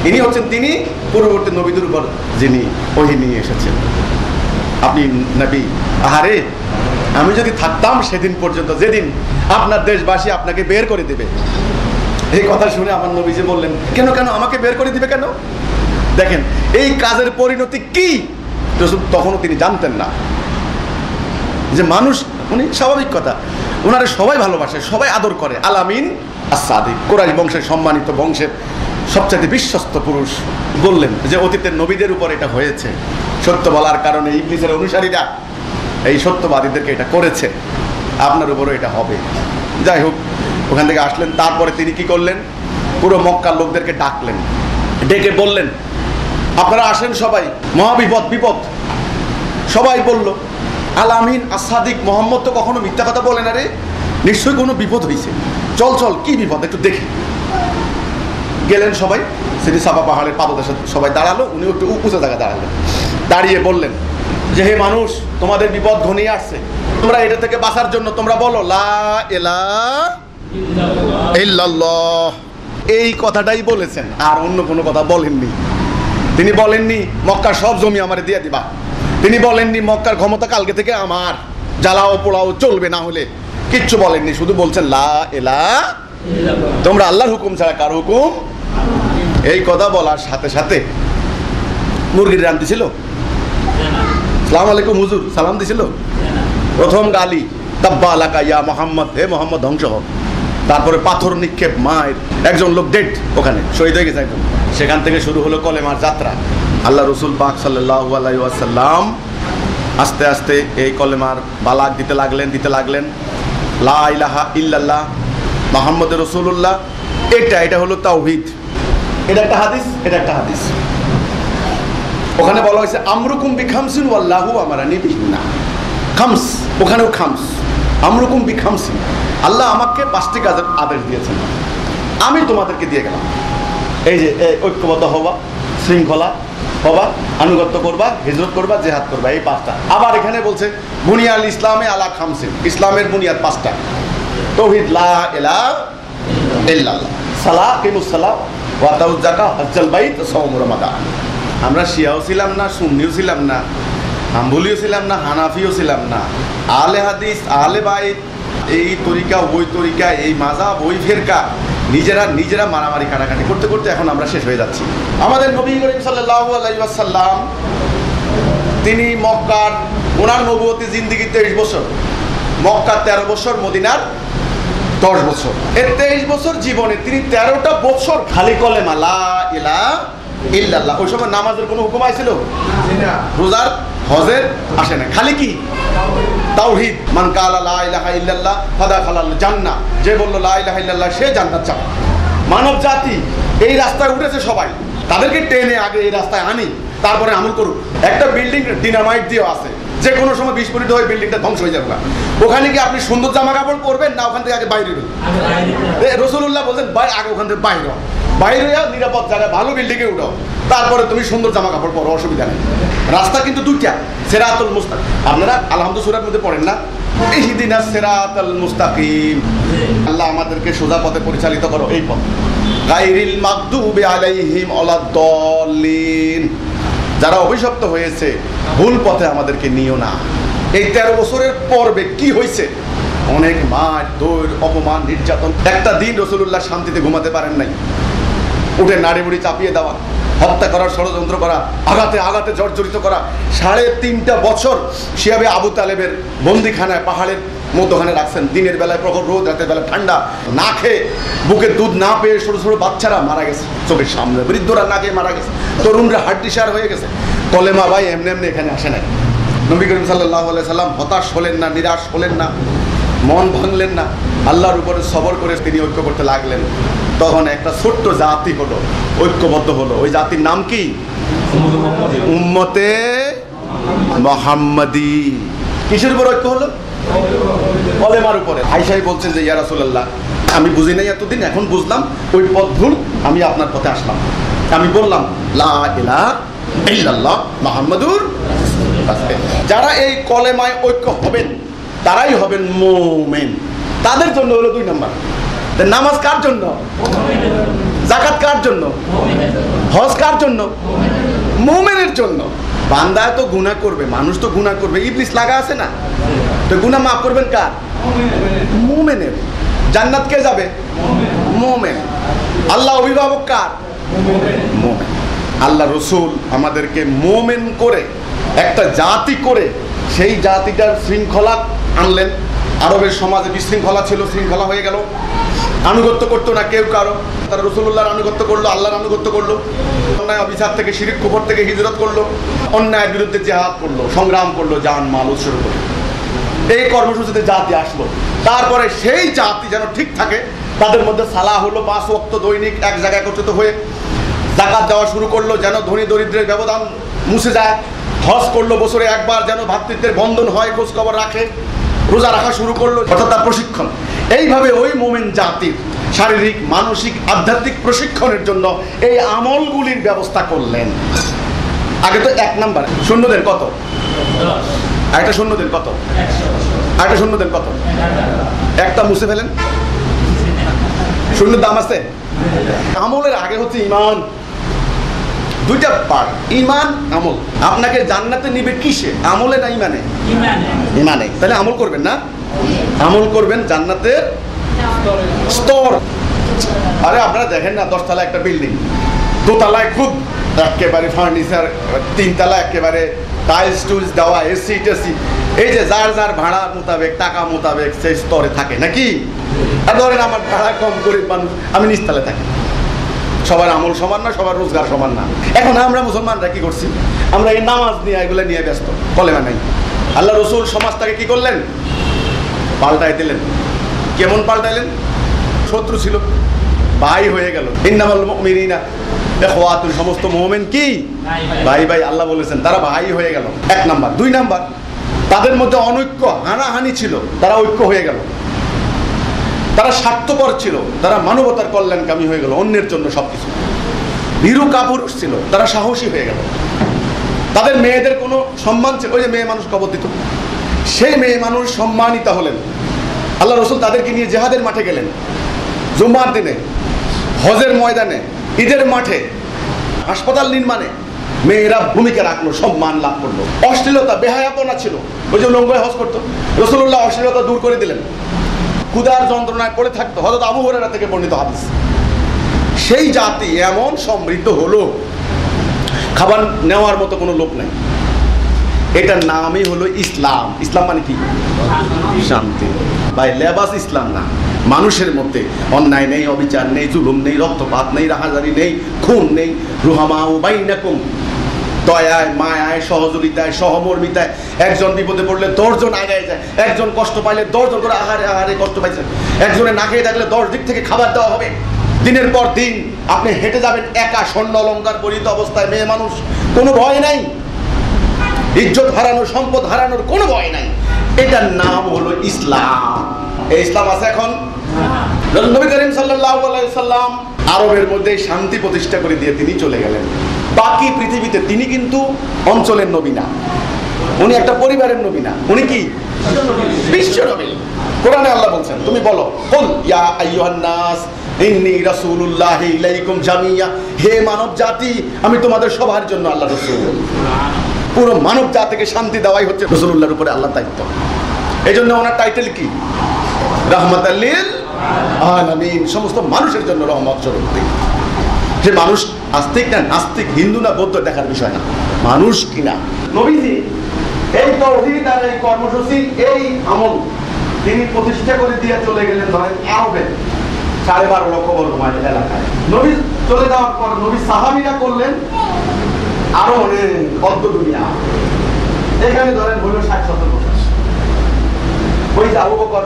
ইনি হচ্ছেন তিনি পূর্ববর্তী নবীদের উপর যিনি ওহী নিয়ে এসেছেন। আপনি নবী। আহারে, আমি যদি থাকতাম সেদিন পর্যন্ত যেদিন আপনার দেশবাসী আপনাকে বের করে দেবে। এই কথা শুনে আমার নবীজি বললেন, কেন কেন আমাকে বের করে দিবে কেন? দেখেন এই কাজের পরিণতি কি, তখনও তিনি জানতেন না যে মানুষ, উনি স্বাভাবিক কথা, ওনারা সবাই ভালোবাসে, সবাই আদর করে। আলামিন আস-সাদিক, কুরাইশ বংশের সম্মানিত বংশের সবচেয়ে বিশ্বস্ত পুরুষ বললেন যে অতীতের নবীদের উপর এটা হয়েছে, সত্য বলার কারণে ইবলিসের অনুসারীরা এই সত্যবাদীদেরকে এটা করেছে, আপনার উপরও এটা হবে। যাই হোক, ওখান থেকে আসলেন। তারপরে তিনি কি করলেন, পুরো মক্কার লোকদেরকে ডাকলেন, ডেকে বললেন, আপনারা আসেন সবাই, মহাবিপদ, বিপদ। সবাই বলল, আলামিন আস-সাদিক, মোহাম্মদ তো কখনো মিথ্যা কথা বলে না রে, নিশ্চয়ই কোনো বিপদ হয়েছে, চল চল, কি বিপদ একটু দেখি। গেলেন সবাই, সিরি সাফা পাহাড়ের পাদদেশে সবাই দাঁড়ালো, উনি একটু উঁচু জায়গায় দাঁড়ালেন। দাঁড়িয়ে বললেন যে, হে মানুষ, তোমাদের বিপদ ঘনিয়ে আসছে, তোমরা এটা থেকে বাঁচার জন্য তোমরা বলো লা ইলাহা ইল্লাল্লাহ। এই কথাটাই বলেছেন, আর অন্য কোনো কথা বলেননি। তিনি বলেননি মক্কার সব জমি আমারে দিয়ে দিবা, তিনি বলেননি মক্কার ক্ষমতা কালকে থেকে আমার, জ্বালাও পোড়াও চলবে না হলে, কিচ্ছু বলেননি। শুধু বলছেন লা ইলাহা, তোমরা আল্লাহর হুকুম ছাড়া কার হুকুম। এই কথা বলার সাথে সাথে মুরগির রান দিছিল, সালাম আলাইকুম হুজুর, সালাম দিছিল। প্রথম গালি, তাব্বা আলাকা ইয়া মোহাম্মদ, হে মোহাম্মদ ধ্বংস হোক। তারপরে পাথর নিক্ষেপ, মায়ের একজন লোক ডেড, ওখানে শহীদ হয়ে গেছে একজন। সেখান থেকে শুরু হলো কলেমার যাত্রা। আল্লাহ রসুল পাক সাল্লাল্লাহু আলাইহি ওয়াসাল্লাম আস্তে আস্তে এই কলেমার বালাক দিতে লাগলেন। লা ইলাহা ইল্লাল্লাহ মুহাম্মদুর রাসূলুল্লাহ, এটা হলো তাওহীদ। এটা একটা হাদিস। ওখানে বলা হয়েছে আমরুকুম বিখামসিন ওয়াল্লাহু আমারানি বিহিন্না। খামস, ওখানেও খামস, আমরুকুম বিখামসিন, আল্লাহ আমাকে 5টি কাজের আদেশ দিয়েছেন, আমি তোমাদেরকে দিয়ে গেলাম। এই যে ঐক্যবদ্ধ হবা, শৃঙ্খলা হবা, আনুগত্য করবা, হিজরত করবা, জিহাদ করবা, এই 5টা। আবার এখানে বলছে বুনিয়াল ইসলামে আলা খামসিন, ইসলামের বুনিয়াদ 5টা। তাওহীদ, লা ইলাহা ইল্লাল্লাহ, সালাহ, কিমুস সালাহ, ওয়া আতাউজ যাকাত, হজ্জাল বাইত, সাওম রমাদান। আমরা শিয়াও ছিলাম না, সুন্নিও ছিলাম না, হাম্বলিও ছিলাম না, হানাফিও ছিলাম না, আহলে হাদিস, আহলে বাইত, এই তরিকা ওই তরিকা, এই মাযহাব ওই ফিরকা, নিজেরা মারামারি কাটাকাটি করতে করতে এখন আমরা শেষ হয়ে যাচ্ছি। আমাদের নবী করিম সাল্লাল্লাহু আলাইহি ওয়াসাল্লাম, তিনি মক্কার, ওনার নবুয়তি জিন্দেগি 23 বছর, মক্কার 13 বছর, মদিনার 10 বছর। এই 23 বছর জীবনে তিনি 13টা বছর খালি কলেমা লা ইলাহা ইল্লাল্লাহ। ওই সময় নামাজের কোনো হুকুম আইছিল না, রোজার হজের আসে না, খালি কি তাওহীদ। মান কালা লা ইলাহা ইল্লাল্লাহ ফাদাখালাল জান্নাহ, যে বলল লা ইলাহা ইল্লাল্লাহ সে জান্নাত যাবে। মানব জাতি এই রাস্তায় উঠেছে, সবাই তাদেরকে টেনে আগে এই রাস্তায় আনি, তারপরে আমল করুক। একটা বিল্ডিং ডিনামাইট দিয়েও আছে, যে কোনো সময় বিস্ফোরিত হয়ে বিল্ডিংটা ধ্বংস হয়ে যাবে। ওখানে কি আপনি সুন্দর জামা কাপড় পরবেন না ওখান থেকে আগে বাইরে বেরোবেন? রাসূলুল্লাহ বলছেন আগে ওখান থেকে বাইরে নিরাপদ জায়গায় ভালো বিল্ডিংয়ে উঠো, তারপরে তুমি সুন্দর জামা কাপড় পরো, অসুবিধা নেই। রাস্তা কিন্তু 2টা, সিরাতুল মুস্তাকিম। আপনারা আলহামদুলিল্লাহ সূরার মধ্যে পড়েন না, ইহদিনাস সিরাতাল মুস্তাকিম, আল্লাহ আমাদেরকে সোজা পথে পরিচালিত করো, এই পথ। গায়রিল মাগদুবি আলাইহিম ওয়ালাদ-দাল্লিন, যারা অভিশপ্ত হয়েছে, ভুল পথে আমাদেরকে নিও না। এই 13 বছরের পর্বে কি হয়েছে? অনেক মার, দৌড়, অপমান, নির্যাতন। একটা দিন রাসূলুল্লাহ শান্তিতে ঘুমাতে পারেন নাই। উঠে নাড়ি বুড়ি চাপিয়ে দেওয়া, হত্যা করার ষড়যন্ত্র করা, আঘাতে আঘাতে জর্জরিত করা। 3.5 বছর শিয়াবে আবু তালেবের বন্দিখানায় পাহাড়ের মধ্যখানে রাখছেন। দিনের বেলায় প্রখর রোদ, রাতের বেলা ঠান্ডা। না খেয়ে, বুকের দুধ না পেয়ে ছোট ছোট বাচ্চারা মারা গেছে চোখের সামনে, বৃদ্ধরা না খেয়ে মারা গেছে, তরুণরা হাড্ডিসার হয়ে গেছে। কলেমা ভাই এমনি এমনি এখানে আসে নাই। নবী করিম সাল্লাল্লাহু আলাইহি সাল্লাম হতাশ হলেন না, নিরাশ হলেন না, মন ভাঙলেন না, আল্লাহর উপরে সবর করে তিনি ঐক্য করতে লাগলেন। তখন একটা ছোট্ট জাতি হলো, ঐক্যবদ্ধ হলো। ওই জাতির নাম কি? উম্মতে মুহাম্মাদি। কিসের উপর ঐক্য হলো? কলেমার উপরে। আয়েশাই বলছেন যে ইয়া রাসূলুল্লাহ, আমি বুঝি নাই এতদিন, এখন বুঝলাম, ওই পথ ভুল, আমি আপনার পথে আসলাম। আমি বললাম লা ইলাহা ইল্লাল্লাহ মুহাম্মাদুর রাসূলুল্লাহ। যারা এই কলেমায় ঐক্য হবেন তারাই হবেন মুমিন। তাদের জন্য হলো 2 নাম্বার। নামাজ কার জন্য? যাকাত কার জন্য? হজ কার জন্য? মুমিনের জন্য। বান্দা তো গুনাহ করবে, মানুষ তো গুনাহ করবে, ইবলিস লাগা আছে না, তো গুনাহ মাফ করবেন কার? মুমিনের। জান্নাত কে যাবে? মুমিন। আল্লাহ অভিভাবক কার? মুমিন। আল্লাহ রসুল আমাদেরকে মুমিন করে একটা জাতি করে সেই জাতিটার শৃঙ্খলা আনলেন। আরবের সমাজে বিশৃঙ্খলা ছিল, শৃঙ্খলা হয়ে গেল। আনুগত্য করতো না কেউ কারো। তারা রাসূলুল্লাহর আনুগত্য করলো, আল্লাহর আনুগত্য করলো। অন্যায় অবিচার থেকে, শিরক কুফর থেকে হিজরত করলো, অন্যায়ের বিরুদ্ধে জিহাদ করলো, সংগ্রাম করলো, জান মাল উৎসর্গ করলো। এই কর্মসূচিতে জাতি আসলো। তারপরে সেই জাতি যেন ঠিক থাকে, তাদের মধ্যে সালাহ হলো, 5 ওয়াক্ত দৈনিক এক জায়গায় একত্রিত হয়ে যাকাত দেওয়া শুরু করলো, যেন ধনী দরিদ্রের ব্যবধান মুছে যায়। হজ করলো বছরে একবার, যেন ভ্রাতৃত্বের বন্ধন হয়, খোঁজ খবর রাখে। রোজা রাখা শুরু করলো, অর্থাৎ তার প্রশিক্ষণ। এইভাবে ওই মুমিন জাতির শারীরিক, মানসিক, আধ্যাত্মিক প্রশিক্ষণের জন্য এই আমলগুলির ব্যবস্থা করলেন। আগে তো 1 নাম্বার। শূন্য দেন কত? একটা শূন্য দেন কত? একটা শূন্য দেন কত? একটা মুছে ফেলেন। শূন্যের দাম আছে। আমলের আগে হচ্ছে ইমান। 2টা পার্ট, ইমান, আমল। আপনাকে জান্নাতে নিবে কিসে? আমলে না ইমানে? ইমানে। তাহলে আমল করবেন না? আমল করবেন জান্নাতের স্তর। আরে আপনারা দেখেন না, 10 তলা একটা বিল্ডিং, 2 তলায় খুব একেবারে ফার্নিচার, 3 তলা একেবারে টাইলস টুলস দেওয়া, এসি টেসি। এই যে যার যার ভাড়া মোতাবেক, টাকা মোতাবেক সেই স্তরে থাকে নাকি? আর ধরেন আমার ভাড়া কম, গরিব মানুষ, আমি নিচতলায় থাকি। সবার আমল সমান না, সবার রোজগার সমান না। এখন আমরা মুসলমানরা কি করছি? আমরা এই নামাজ নিয়ে, এগুলো নিয়ে ব্যস্ত, কলেমা নাই। আল্লাহ রসুল সমাজটাকে কি করলেন? পাল্টাই দিলেন। কেমন পাল্টাইলেন? শত্রু ছিল, ভাই হয়ে গেল। ইন্নামাল মুমিনিনা ইখওয়াতুন, সমস্ত মুমিন কি ভাই ভাই। আল্লাহ বলেছেন তারা ভাই হয়ে গেল। 1 নাম্বার। 2 নাম্বার, তাদের মধ্যে অনৈক্য, হানাহানি ছিল, তারা ঐক্য হয়ে গেল। তারা স্বার্থপর ছিল, তারা মানবতার কল্যাণকামী হয়ে গেল, অন্যের জন্য সবকিছু। ভীরু কাপুরুষ ছিল, তারা সাহসী হয়ে গেল। তাদের মেয়েদের কোনো সম্মান ছিল, ওই যে মেয়ে মানুষ কবর দিত, সেই মেয়ে মানুষ সম্মানিত হলেন। আল্লাহ রসুল তাদেরকে নিয়ে জিহাদের মাঠে গেলেন, জুম্মার দিনে, হজের ময়দানে, ঈদের মাঠে, হাসপাতাল নির্মাণে মেয়েরা ভূমিকা রাখলো, সম্মান লাভ করলো। অশ্লীলতা, বেহায়াপনা ছিল, ওই যে লঙ্গয় হজ করতো, রাসূলুল্লাহ অশ্লীলতা দূর করে দিলেন। ক্ষুধার যন্ত্রণায় পড়ে থাকতো, হযরত আবু হুরায়রা থেকে বর্ণিত হাদিস। সেই জাতি এমন সমৃদ্ধ হলো, খাবার নেওয়ার মতো কোনো লোক নাই। এটার নামই হলো ইসলাম। ইসলাম মানে কি? শান্তি। ভাই লেবাস ইসলাম না, মানুষের মধ্যে অন্যায় নেই, অবিচার নেই, জুলুম নেই, রক্তপাত নেই, রাহাজারি নেই, খুন নেই। রুহামাউ বাইনাকুম, দয়ায়, মায়ায়, সহযোগিতায়, সহমর্মিতায়। একজন বিপদে পড়লে 10 জন আগায় যায়, একজন কষ্ট পাইলে 10 জন করে আহারে আহারে কষ্ট পাইছে। একজনে না খেয়ে থাকলে 10 দিক থেকে খাবার দেওয়া হবে। দিনের পর দিন আপনি হেঁটে যাবেন একা, স্বর্ণ অলঙ্কার পরিহিত অবস্থায়, মেয়ে মানুষ, কোনো ভয় নাই। ইজ্জত হারানোর, সম্পদ হারানোর কোনো ভয় নাই। এটার নাম হলো ইসলাম। এই ইসলাম আছে এখন। নবী করিম সাল্লাল্লাহু আলাইহি সাল্লাম আরবের মধ্যে শান্তি প্রতিষ্ঠা করে দিয়ে তিনি চলে গেলেন। বাকি পৃথিবীতে তিনি কিন্তু অঞ্চলের নবী না, উনি একটা পরিবারের নবী না, উনি কি বিশ্ব নবী। কোরআনে আল্লাহ বলছেন, তুমি বলো, কুল ইয়া আইয়ুহান নাস ইন্নী রাসূলুল্লাহি ইলাইকুম জামিয়া, হে মানব জাতি আমি তোমাদের সবার জন্য আল্লাহ রাসূল। পুরো মানব জাতিকে শান্তি দেওয়াই হচ্ছে রাসূলুল্লাহর উপরে আল্লাহর দায়িত্ব। এই জন্য ওনার টাইটেল কি? রাহমাতাল লিল আলামিন, সমস্ত মানুষের জন্য রহমত স্বরূপ। যে মানুষ আস্তিক না নাস্তিক, হিন্দু না বৌদ্ধ দেখার বিষয় না, মানুষ কিনা। নবীজি এই তাওহীদ আর এই কর্মসূচি, এই আমল তিনি প্রতিষ্ঠা করে দিয়ে চলে গেলেন ধরেন আরবে 12.5 লক্ষ বর্গ মাইল এলাকায়। নবী চলে যাওয়ার পর নবী সাহাবীরা করলেন আরো অনেক অর্ধ দুনিয়া, এখানে ধরেন হলো 60-70 বছর। ওই যে আবু বকর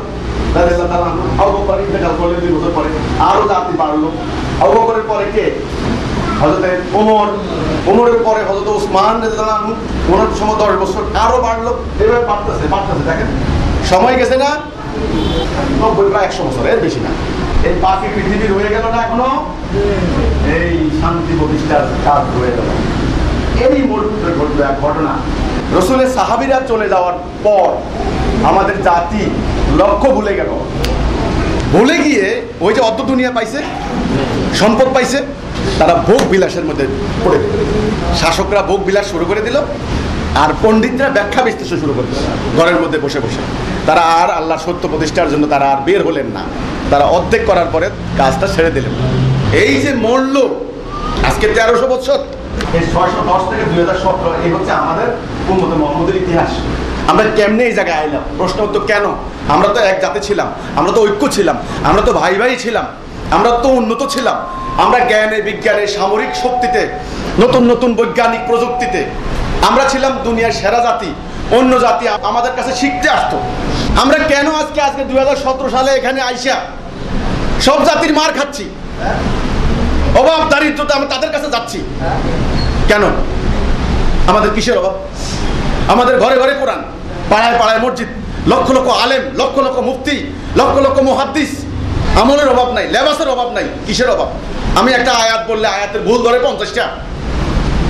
রাদিয়াল্লাহু তাআলা, আবু বকর ইন্তেকাল করলেন 2 বছর পরে, আরো জাতি বাড়লো। আবু বকরের পরে কে? হযরত ওমর, ওমরের পরে হযরত ওসমান রাদিয়াল্লাহু আনহু, ওনার সময় 10 বছর আরো বাড়লো। এভাবে বাড়তেছে বাড়তেছে, দেখেন সময় গেছে না 90 প্রায় 100 বছর, এর বেশি না। এই বাকি পৃথিবীর হয়ে গেল না এখনো, এই শান্তি প্রতিষ্ঠার কাজ হয়ে গেল। এই মুহূর্তে ঘটলো এক ঘটনা। রাসূলের সাহাবীরা চলে যাওয়ার পর আমাদের জাতি লক্ষ্য ভুলে গেল। ভুলে গিয়ে ওই যে অর্ধ দুনিয়া পাইছে, সম্পদ পাইছে, তারা ভোগ বিলাসের মধ্যে পড়ে দিল। শাসকরা ভোগ বিলাস শুরু করে দিল, আর পণ্ডিতরা ব্যাখ্যা বিশ্লেষণ শুরু করে দিল ঘরের মধ্যে বসে বসে। তারা আর আল্লাহ সত্য প্রতিষ্ঠার জন্য তারা আর বের হলেন না। তারা অর্ধেক করার পরে কাজটা ছেড়ে দিলেন। এই যে মরল আজকে 1300 বছর, এই 610 থেকে 2017, এই হচ্ছে আমাদের উম্মতে মুহাম্মদের ইতিহাস। আমরা কেমনে এই জায়গায় আইলাম? প্রশ্ন হতো কেন? আমরা তো এক জাতি ছিলাম, আমরা তো ঐক্য ছিলাম, আমরা তো ভাই ভাই ছিলাম, আমরা তো উন্নত ছিলাম। আমরা জ্ঞানে বিজ্ঞানে সামরিক শক্তিতে, নতুন নতুন বৈজ্ঞানিক প্রযুক্তিতে আমরা ছিলাম দুনিয়ার সেরা জাতি। অন্য জাতি আমাদের কাছে শিখতে আসতো। আমরা কেন আজকে 2017 সালে এখানে আইসা সব জাতির মার খাচ্ছি? অভাব দারিদ্রতা আমরা তাদের কাছে যাচ্ছি কেন? আমাদের কিসের অভাব? আমাদের ঘরে ঘরে কোরআন, পাড়ায় পাড়ায় মসজিদ, লক্ষ লক্ষ আলেম, লক্ষ লক্ষ মুফতি, লক্ষ লক্ষ মুহাদ্দিস। আমলের অভাব নাই, লেবাসের অভাব নাই, কিসের অভাব? আমি একটা আয়াত বললে আয়াতের ভুল ধরে 50টা,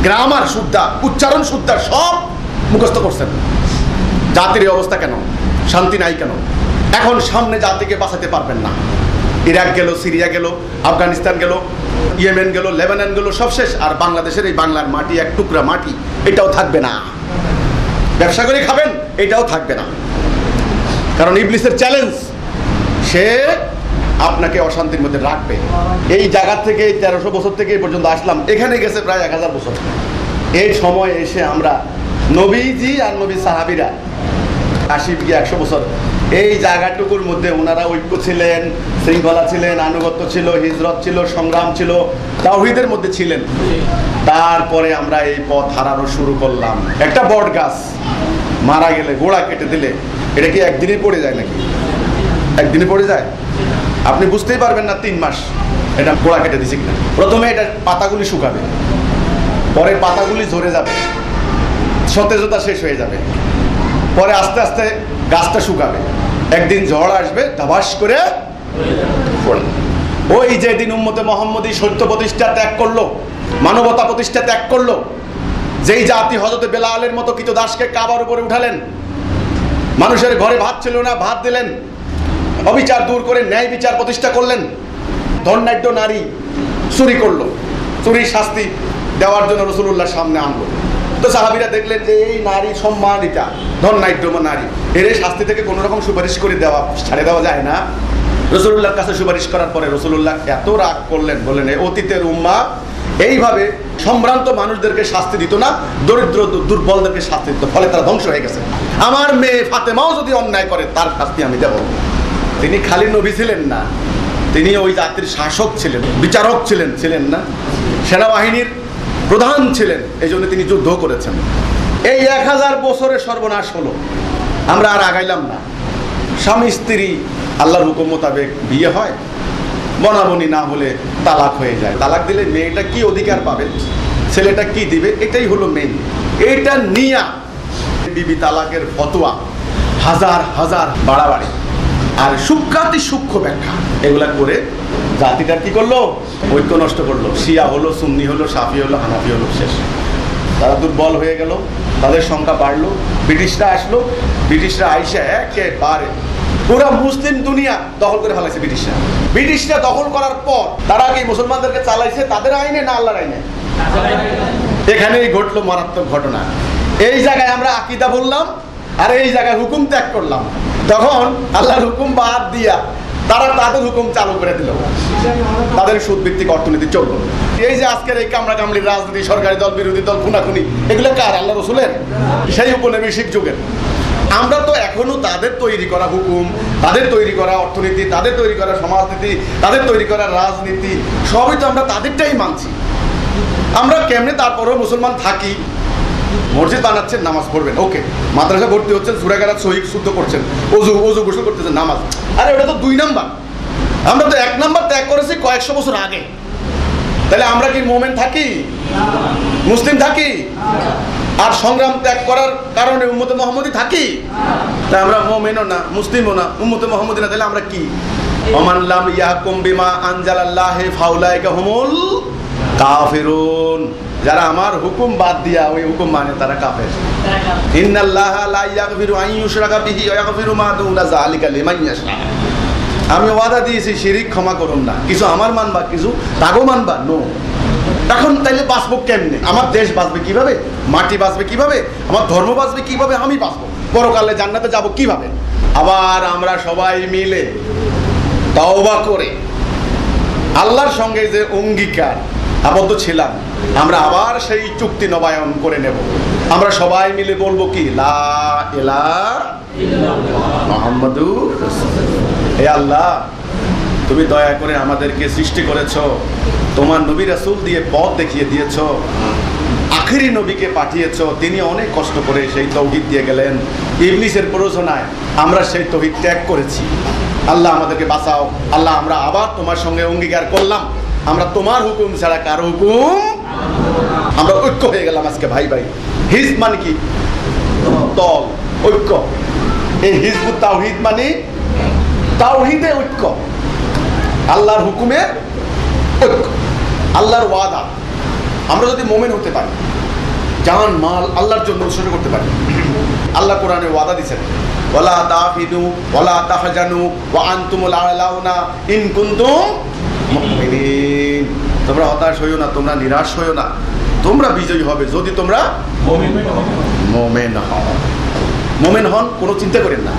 গ্রামার শুদ্ধা, উচ্চারণ শুদ্ধা, সব মুখস্থ করছেন। জাতির এই অবস্থা কেন? শান্তি নাই কেন? এখন সামনে জাতিকে বাঁচাতে পারবেন না। ইরাক গেল, সিরিয়া গেল, আফগানিস্তান গেল, ইয়েমেন গেল, লেবানন গেল, সব শেষ। আর বাংলাদেশের এই বাংলার মাটি, এক টুকরা মাটি, এটাও থাকবে না। ব্যবসা করে খাবেন, এটাও থাকবে না। কারণ ইবলিসের চ্যালেঞ্জ, সে আপনাকে অশান্তির মধ্যে রাখবে। এই জায়গা থেকে 1300 বছর থেকে এই পর্যন্ত আসলাম, এখানে গেছে প্রায় 1000 বছর। এই সময় এসে আমরা নবীজি আর নবী সাহাবীরা 80 কি 100 বছর এই জায়গাটুকুর মধ্যে ওনারা ঐক্য ছিলেন, শৃঙ্খলা ছিলেন, আনুগত্য ছিল, হিজরত ছিল, সংগ্রাম ছিল, তাওহীদের মধ্যে ছিলেন। তারপরে আমরা এই পথ হারানো শুরু করলাম। একটা বট গাছ মারা গেলে, গোড়া কেটে দিলে, এটা কি একদিনই পড়ে যায় নাকি? একদিনই পড়ে যায়? আপনি বুঝতেই পারবেন না 3 মাস এটা গোড়া কেটে দিছে কিনা। প্রথমে এটা পাতাগুলি শুকাবে, পরে পাতাগুলি ঝরে যাবে, সতেজতা শেষ হয়ে যাবে, পরে আস্তে আস্তে গাছটা শুকাবে, একদিন ঝড় আসবে, ধাবাস করে পড়ে। ওই যেদিন উম্মতে মুহাম্মদী সত্য প্রতিষ্ঠা ত্যাগ করলো, মানবতা প্রতিষ্ঠা ত্যাগ করলো, যেই জাতি হযরতে বেলালের মতো কৃতদাসকে কাবার উপরে উঠালেন, মানুষের ঘরে ভাত ছিল না, ভাত দিলেন, অবিচার দূর করে ন্যায় বিচার প্রতিষ্ঠা করলেন, ধর্নাঢ্য নারী চুরি করলো, চুরির শাস্তি দেওয়ার জন্য রাসূলুল্লাহ সামনে আনলো। তো সাহাবীরা দেখলেন যে এই নারী সম্মানিতা, ধর্নাঢ্য নারী, এর শাস্তি থেকে কোনো রকম সুপারিশ করে দেওয়া, ছাড়ে দেওয়া যায় না। রাসূলুল্লাহর কাছে সুপারিশ করার পরে রাসূলুল্লাহ এত রাগ করলেন, বললেন এই অতীতের উম্মাহ এইভাবে সম্ভ্রান্ত মানুষদেরকে শাস্তি দিত না, দরিদ্র দুর্বলদেরকে শাস্তি দিত, ফলে তারা ধ্বংস হয়ে গেছে। আমার মেয়ে ফাতেমাও যদি অন্যায় করে তার শাস্তি আমি দেব। তিনি খালি নবী ছিলেন না, তিনি ওই জাতির শাসক ছিলেন, বিচারক ছিলেন, ছিলেন না, সেনাবাহিনীর প্রধান ছিলেন। এই জন্য তিনি যুদ্ধ করেছেন। এই 1000 বছরের সর্বনাশ হলো, আমরা আর আগাইলাম না। স্বামী স্ত্রী আল্লাহর হুকুম মোতাবেক বিয়ে হয়, বনাবনি না হলে তালাক হয়ে যায়। তালাক দিলে মেয়েটা কি অধিকার পাবে, ছেলেটা কি দিবে, এটাই হলো মেইন। এইটা নিয়া বিবি তালাকের ফতোয়া, হাজার হাজার বাড়াবাড়ি আর সূক্ষ্মাতি সূক্ষ্ম ব্যাখ্যা, এগুলা করে জাতিটার কি করলো? ঐক্য নষ্ট করলো। শিয়া হলো, সুন্নি হলো, শাফি হলো, হানাফি হলো, শেষ। তারা দুর্বল হয়ে গেল, তাদের সংখ্যা বাড়লো। ব্রিটিশরা আসলো, ব্রিটিশরা আইসা একেবারে পুরা মুসলিম দুনিয়া দখল করে ফেলাইছে ব্রিটিশরা। ব্রিটিশরা দখল করার পর তারা কি মুসলমানদেরকে চালাইছে তাদের আইনে না আল্লাহর আইনে? এখানেই ঘটলো মারাত্মক ঘটনা। এই জায়গায় আমরা আকীদা বললাম আর এই জায়গায় হুকুম ত্যাগ করলাম, তখন আল্লাহর হুকুম বাদ দিয়া তারা তাদের হুকুম চালু করে দিল, তাদের সুদ ভিত্তিক অর্থনীতি চললো। এই যে আজকের এই কামড়া কামড়ির রাজনীতি, সরকারি দল বিরোধী দল, খুনাখুনি, এগুলো কার? আল্লাহ রসুলের, সেই উপনিবেশিক যুগের। আমরা তো এখনো তাদের তৈরি করা হুকুম, তাদের তৈরি করা অর্থনীতি, তাদের তৈরি করা সমাজনীতি, তাদের তৈরি করা রাজনীতি, সবই তো আমরা তাদেরটাই মানছি। আমরা কেমনে তারপরেও মুসলমান থাকি? মসজিদ বানাচ্ছেন, নামাজ পড়বেন, ওকে। মাদ্রাসা ভর্তি হচ্ছেন, সূরা কেরাত সহিহ শুদ্ধ করছেন, অজু গোসল করতেছেন, নামাজ। আরে ওটা তো 2 নাম্বার। আমরা তো 1 নাম্বার ত্যাগ করেছি কয়েকশো বছর আগে। তাহলে আমরা কি মোমেন থাকি? মুসলিম থাকি? আর সংগ্রাম ত্যাগ করার কারণে উম্মতে মুহাম্মদী থাকি? তাই আমরা মোমেনও না, মুসলিমও না, উম্মতে মুহাম্মদী না, তাহলে আমরা কি? ওমান লাম ইয়াহকুম বিমা আনজালাল্লাহু ফাউলাইকা হুমুল কাফিরুন। যারা আমার হুকুম বাদ দিয়া ওই হুকুম মানে তারা কাফের। ইন্নাল্লাহা লা ইয়াগফিরু আন ইউশরাকা বিহি ওয়া ইয়াগফিরু মা দুনা যালিকা লিমান ইয়াশা। আমি ওয়াদা দিয়েছি শিরিক ক্ষমা করুন না, কিছু আমার মানবা, কিছু তাগো মানবা, নো। এখন তাইলে বাঁচবো কেমনে? আমার দেশ বাঁচবে কিভাবে? মাটি বাঁচবে কিভাবে? আমার ধর্ম বাঁচবে কিভাবে? আমি বাঁচবো পরকালে জান্নাতে যাব কিভাবে? আবার আমরা সবাই মিলে তওবা করে আল্লাহর সঙ্গে যে অঙ্গীকার আবদ্ধ ছিলাম, আমরা আবার সেই চুক্তি নবায়ন করে নেব। আমরা সবাই মিলে বলবো কি? লা ইলাহা ইল্লাল্লাহ মুহাম্মাদুর রাসূলুল্লাহ। হে আল্লাহ, তুমি দয়া করে আমাদেরকে সৃষ্টি করেছো, তোমার নবী রাসূল দিয়ে পথ দেখিয়ে দিয়েছো, আখেরি নবীকে পাঠিয়েছো, তিনি অনেক কষ্ট করে সেই তৌহিদ দিয়ে গেলেন। ইবলিসের প্ররোচনায় আমরা সেই তৌহিদ ত্যাগ করেছি। আল্লাহ আমাদেরকে বাঁচাও। আল্লাহ, আমরা আবার তোমার সঙ্গে অঙ্গীকার করলাম, আমরা তোমার হুকুম ছাড়া কারো হুকুম, আমরা ঐক্য হয়ে গেলাম আজকে ভাই ভাই। হিজ মানে কি? দল, ঐক্য। এই হিজবুত তাওহীদ মানে তাওহীদে ঐক্য, আল্লাহর হুকুমে ঐক্য, আল্লাহর ওয়াদা। আমরা যদি মুমিন হতে পারি, জান মাল আল্লাহর জন্য উৎসর্গ করতে পারি। আল্লাহ কোরআনে ওয়াদা দিয়েছেন, ওয়ালা তাফিদু ওয়ালা তাহজানু ওয়া আনতুমুল আ'লাউনা ইন কুনতুম মুমিনিন। তোমরা হতাশ হইও না, তোমরা নিরাশ হইও না, তোমরা বিজয়ী হবে যদি তোমরা মুমিন হও। মুমিন হন, কোনো চিন্তা করেন না।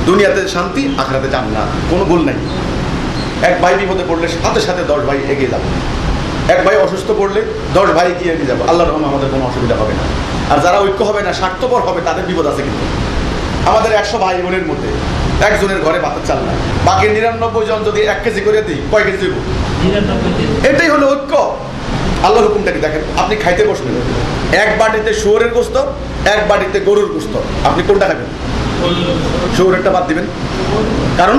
দুনিয়াতে শান্তি, আখিরাতে জান্নাত, কোনো ভুল নাই। এক ভাই বিপদে পড়লে সাথে সাথে 10 ভাই এগিয়ে যাবে। এক ভাই অসুস্থ পড়লে 10 ভাই এগিয়ে যাবে। আল্লাহর রহমতে আমাদের কোনো অসুবিধা হবে না। আর যারা ঐক্য হবে না, স্বার্থপর হবে, তাদের বিপদ আছে। কিন্তু আমাদের 100 ভাই বোনের মধ্যে একজনের ঘরে ভাতের চাল নাই, বাকি 99 জন যদি 1 কেজি করে দিই, কয় কেজি দেব? এটাই হলো ঐক্য। আল্লাহর হুকুমটাকে দেখেন, আপনি খাইতে বসবেন, এক বাটিতে শুয়োরের গোশত, এক বাটিতে গরুর গোশত, আপনি কোনটা খাবেন? শুয়োরেরটা বাদ দিবেন, কারণ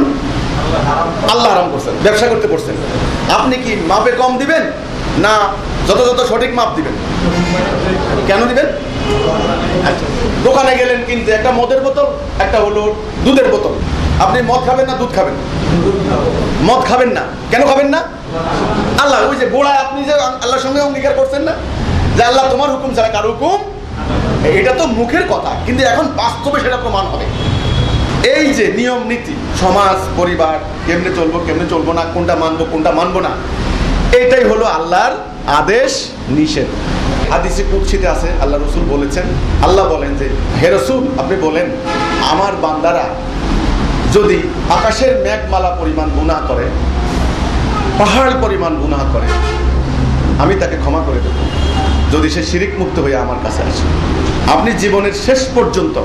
আল্লাহ হারাম করছেন, ব্যবসা করতে করছেন। আপনি কি মাপে কম দিবেন না যত সঠিক মাপ দিবেন? কেন দিবেন? দোকানে গেলেন কিনতে, একটা মদের বোতল, একটা হলো দুধের বোতল। আপনি মদ খাবেন না দুধ খাবেন? মদ খাবেন না, কেন খাবেন না? আল্লাহ, ওই যে গোড়ায় আপনি যে আল্লাহর সঙ্গে অঙ্গীকার করছেন না যে আল্লাহ তোমার হুকুম ছাড়া কার হুকুম, এটা তো মুখের কথা, কিন্তু এখন বাস্তবে সেটা প্রমাণ হবে। এই যে নিয়ম নীতি, সমাজ পরিবার কেমনে চলবো কেমনে চলবো না, কোনটা মানবো কোনটা মানবো না, এটাই হলো আল্লাহর আদেশ নিষেধ। হাদিসে কুদসিতে আছে, আল্লাহ রসুল বলেছেন, আল্লাহ বলেন যে হে রসুল, আপনি বলেন আমার বান্দারা যদি আকাশের মেঘমালা পরিমাণ গুনাহ করে, পাহাড় পরিমাণ গুনাহ করে, আমি তাকে ক্ষমা করে দেব যদি সে শিরিক মুক্ত হয়ে আমার কাছে আসে। আপনি জীবনের শেষ পর্যন্ত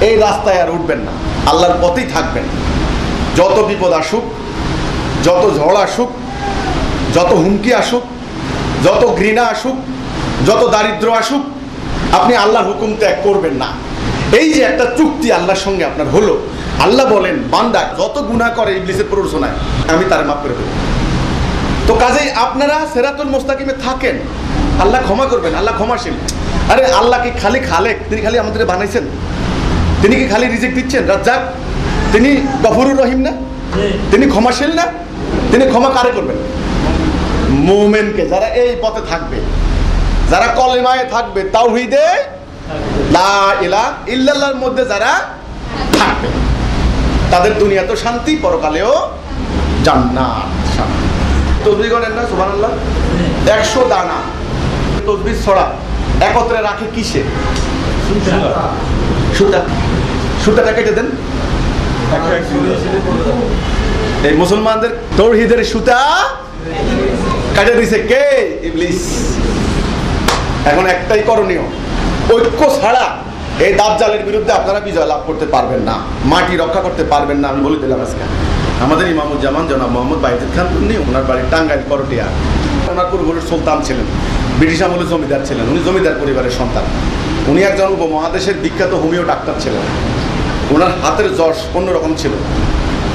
এই রাস্তায় আর উঠবেন না, আল্লাহর পথেই থাকবেন। যত বিপদ আসুক, যত ঝড় আসুক, যত হুমকি আসুক, যত ঘৃণা আসুক, যত দারিদ্র আসুক, আপনি আল্লাহর হুকুম ত্যাগ করবেন না। এই যে একটা চুক্তি আল্লাহর সঙ্গে আপনার হলো, আল্লাহ বলেন বান্দা যত গুনাহ করে ইবলিসের প্ররোচনায়, আমি তার মাফ করে দেব। তো কাজেই আপনারা সিরাতুল মুস্তাকিমে থাকেন, আল্লাহ ক্ষমা করবেন, আল্লাহ ক্ষমাশীল। আরে আল্লাহ কি খালি খালেক? তিনি খালি আমাদেরকে বানাইছেন? তিনি কি খালি রিজিক দিচ্ছেন? রাজ্জাক? তিনি গফুরুর রহিম না? তিনি ক্ষমাশীল না? তিনি ক্ষমা কারে করবেন? মুমিনকে, যারা এই পথে থাকবে, যারা কলেমায় থাকবে, তাওহীদে লা ইলাহা ইল্লাল্লাহর মধ্যে যারা থাকবে। তাদের দুনিয়াতেও শান্তি, পরকালেও জান্নাত শান্তি। তসবিহ গণেন না সুবহানাল্লাহ, 100 দানা তসবিহ ছড়া একত্রে রাখে কিসে? সুতা। সুতাটা কেটে দেন। এই মুসলমানদের তৌহিদের সুতা কাটে দিছে কে? ইবলিস। এখন একটাই করণীয়, ঐক্য ছাড়া এই দাজ্জালের বিরুদ্ধে আপনারা বিজয় লাভ করতে পারবেন না, মাটি রক্ষা করতে পারবেন না। আমি বলে দিলাম আজকে। আমাদের ইমামুজ্জামান জনাব মোহাম্মদ বাইজিদ খান উনি, ওনার বাড়ি টাঙ্গাইল করটিয়া। ওনার পূর্বপুরুষ সুলতান ছিলেন, ব্রিটিশ আমলে জমিদার ছিলেন। উনি জমিদার পরিবারের সন্তান। উনি একজন উপমহাদেশের বিখ্যাত হোমিও ডাক্তার ছিলেন। ওনার হাতের যশ অন্যরকম ছিল,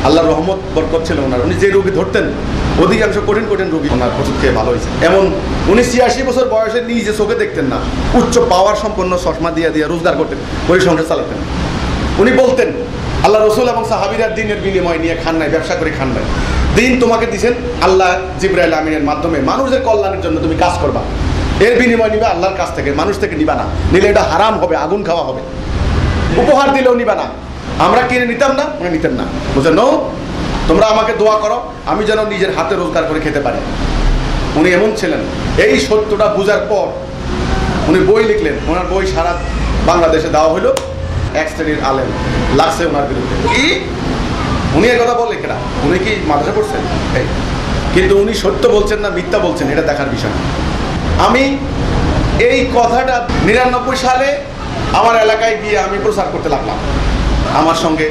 আল্লাহর রহমত বরকত ছিল ওনার। উনি যে রোগী ধরতেন অধিকাংশ কঠিন কঠিন রোগী ওনার ওষুধ খেয়ে ভালো হয়েছে। এমন উনি 86 বছর বয়সে নিজে চোখে দেখতেন না, উচ্চ পাওয়ার সম্পন্ন চশমা দিয়ে দিয়ে রোজগার করতেন, ওই সংসার চালাতেন। উনি বলতেন আল্লাহ রসুল এবং সাহাবীরা দিনের বিনিময় নিয়ে খান নাই, ব্যবসা করে খান নাই। দিন তোমাকে দিয়েছেন আল্লাহ জিবরাইল আমিনের মাধ্যমে, মানুষের কল্যাণের জন্য তুমি কাজ করবা, এর বিনিময় নিবা আল্লাহর কাছ থেকে, মানুষ থেকে নিবা না, নিলে এটা হারাম হবে, আগুন খাওয়া হবে। উপহার দিলেও নিবা না। আমরা কিনে নিতাম না, উনি নিতেন না। বুঝলেন? তোমরা আমাকে দোয়া করো আমি যেন নিজের হাতে রোজগার করে খেতে পারি। উনি এমন ছিলেন। এই সত্যটা বুঝার পর উনি বই লিখলেন। ওনার বই সারা বাংলাদেশে দেওয়া হলো। এক শ্রেণীর আলেম লাগছে ওনার বিরুদ্ধে। কি উনি এর কথা বলে কেনা? উনি কি মাদ্রাসা পড়ছেন? কিন্তু উনি সত্য বলছেন না মিথ্যা বলছেন এটা দেখার বিষয়। আমি এই কথাটা 99 সালে আমার এলাকায় গিয়ে আমি প্রচার করতে লাগলাম। আমার সঙ্গে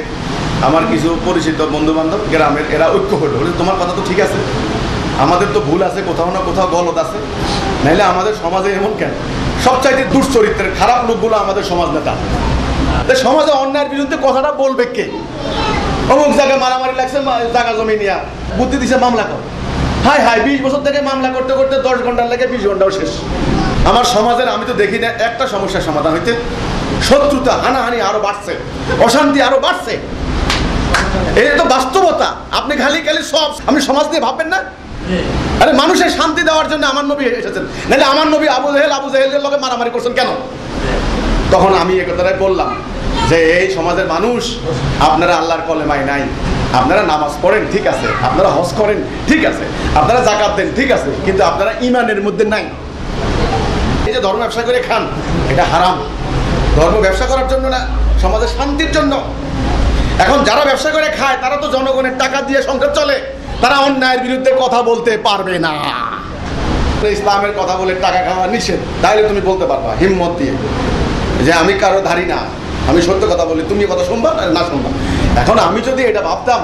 আমার কিছু পরিচিত বন্ধু বান্ধব গ্রামের, এরা ঐক্য হলো। তোমার কথা তো ঠিক আছে, আমাদের তো ভুল আছে, কোথাও না কোথাও গলত আছে, নাইলে আমাদের সমাজে এমন কেন? সবচাইতে দুশ্চরিত্রের খারাপ লোকগুলো আমাদের সমাজ নেতা। সমাজে অন্যায়ের বিরুদ্ধে কথাটা বলবে কে? অমুক জায়গায় মারামারি লাগছে, জায়গা জমি নিয়ে বুদ্ধি দিছে মামলা কর। হাই হাই 20 বছর থেকে মামলা করতে করতে 10 ঘন্টার লেগে 20 ঘন্টাও শেষ। আমার সমাজের আমি তো দেখি না একটা সমস্যার সমাধান হইতে। শত্রুতা, হানাহানি আরো বাড়ছে, অশান্তি আরো বাড়ছে। এটা তো বাস্তবতা। আপনি খালি খালি সব আপনি সমাজ নিয়ে ভাববেন না। আরে মানুষের শান্তি দেওয়ার জন্য আমার নবী এসেছেন, নাহলে আমার নবী আবু জেহেলের লগে মারামারি করছেন কেন? তখন আমি এই কথাটাই বললাম যে এই সমাজের মানুষ, আপনারা আল্লাহর কলেমায় নাই, আপনারা নামাজ পড়েন ঠিক আছে, আপনারা হজ করেন ঠিক আছে, আপনারা যাকাত দেন ঠিক আছে, কিন্তু আপনারা ঈমানের মধ্যে নাই। এই যে ধর্ম ব্যবসা করে খান, এটা হারাম। ধর্ম ব্যবসা করার জন্য না, সমাজের শান্তির জন্য। এখন যারা ব্যবসা করে খায় তারা তো জনগণের টাকা দিয়ে সংসার চলে, তারা অন্যায়ের বিরুদ্ধে কথা বলতে পারবে না। ইসলামের কথা বলে টাকা খাওয়া নিষেধ, তাইলে তুমি বলতে পারবা হিম্মত দিয়ে যে আমি কারো ধারি না, আমি সত্য কথা বলি, তুমি কথা শুনবা না শুনবা। এখন আমি যদি এটা ভাবতাম,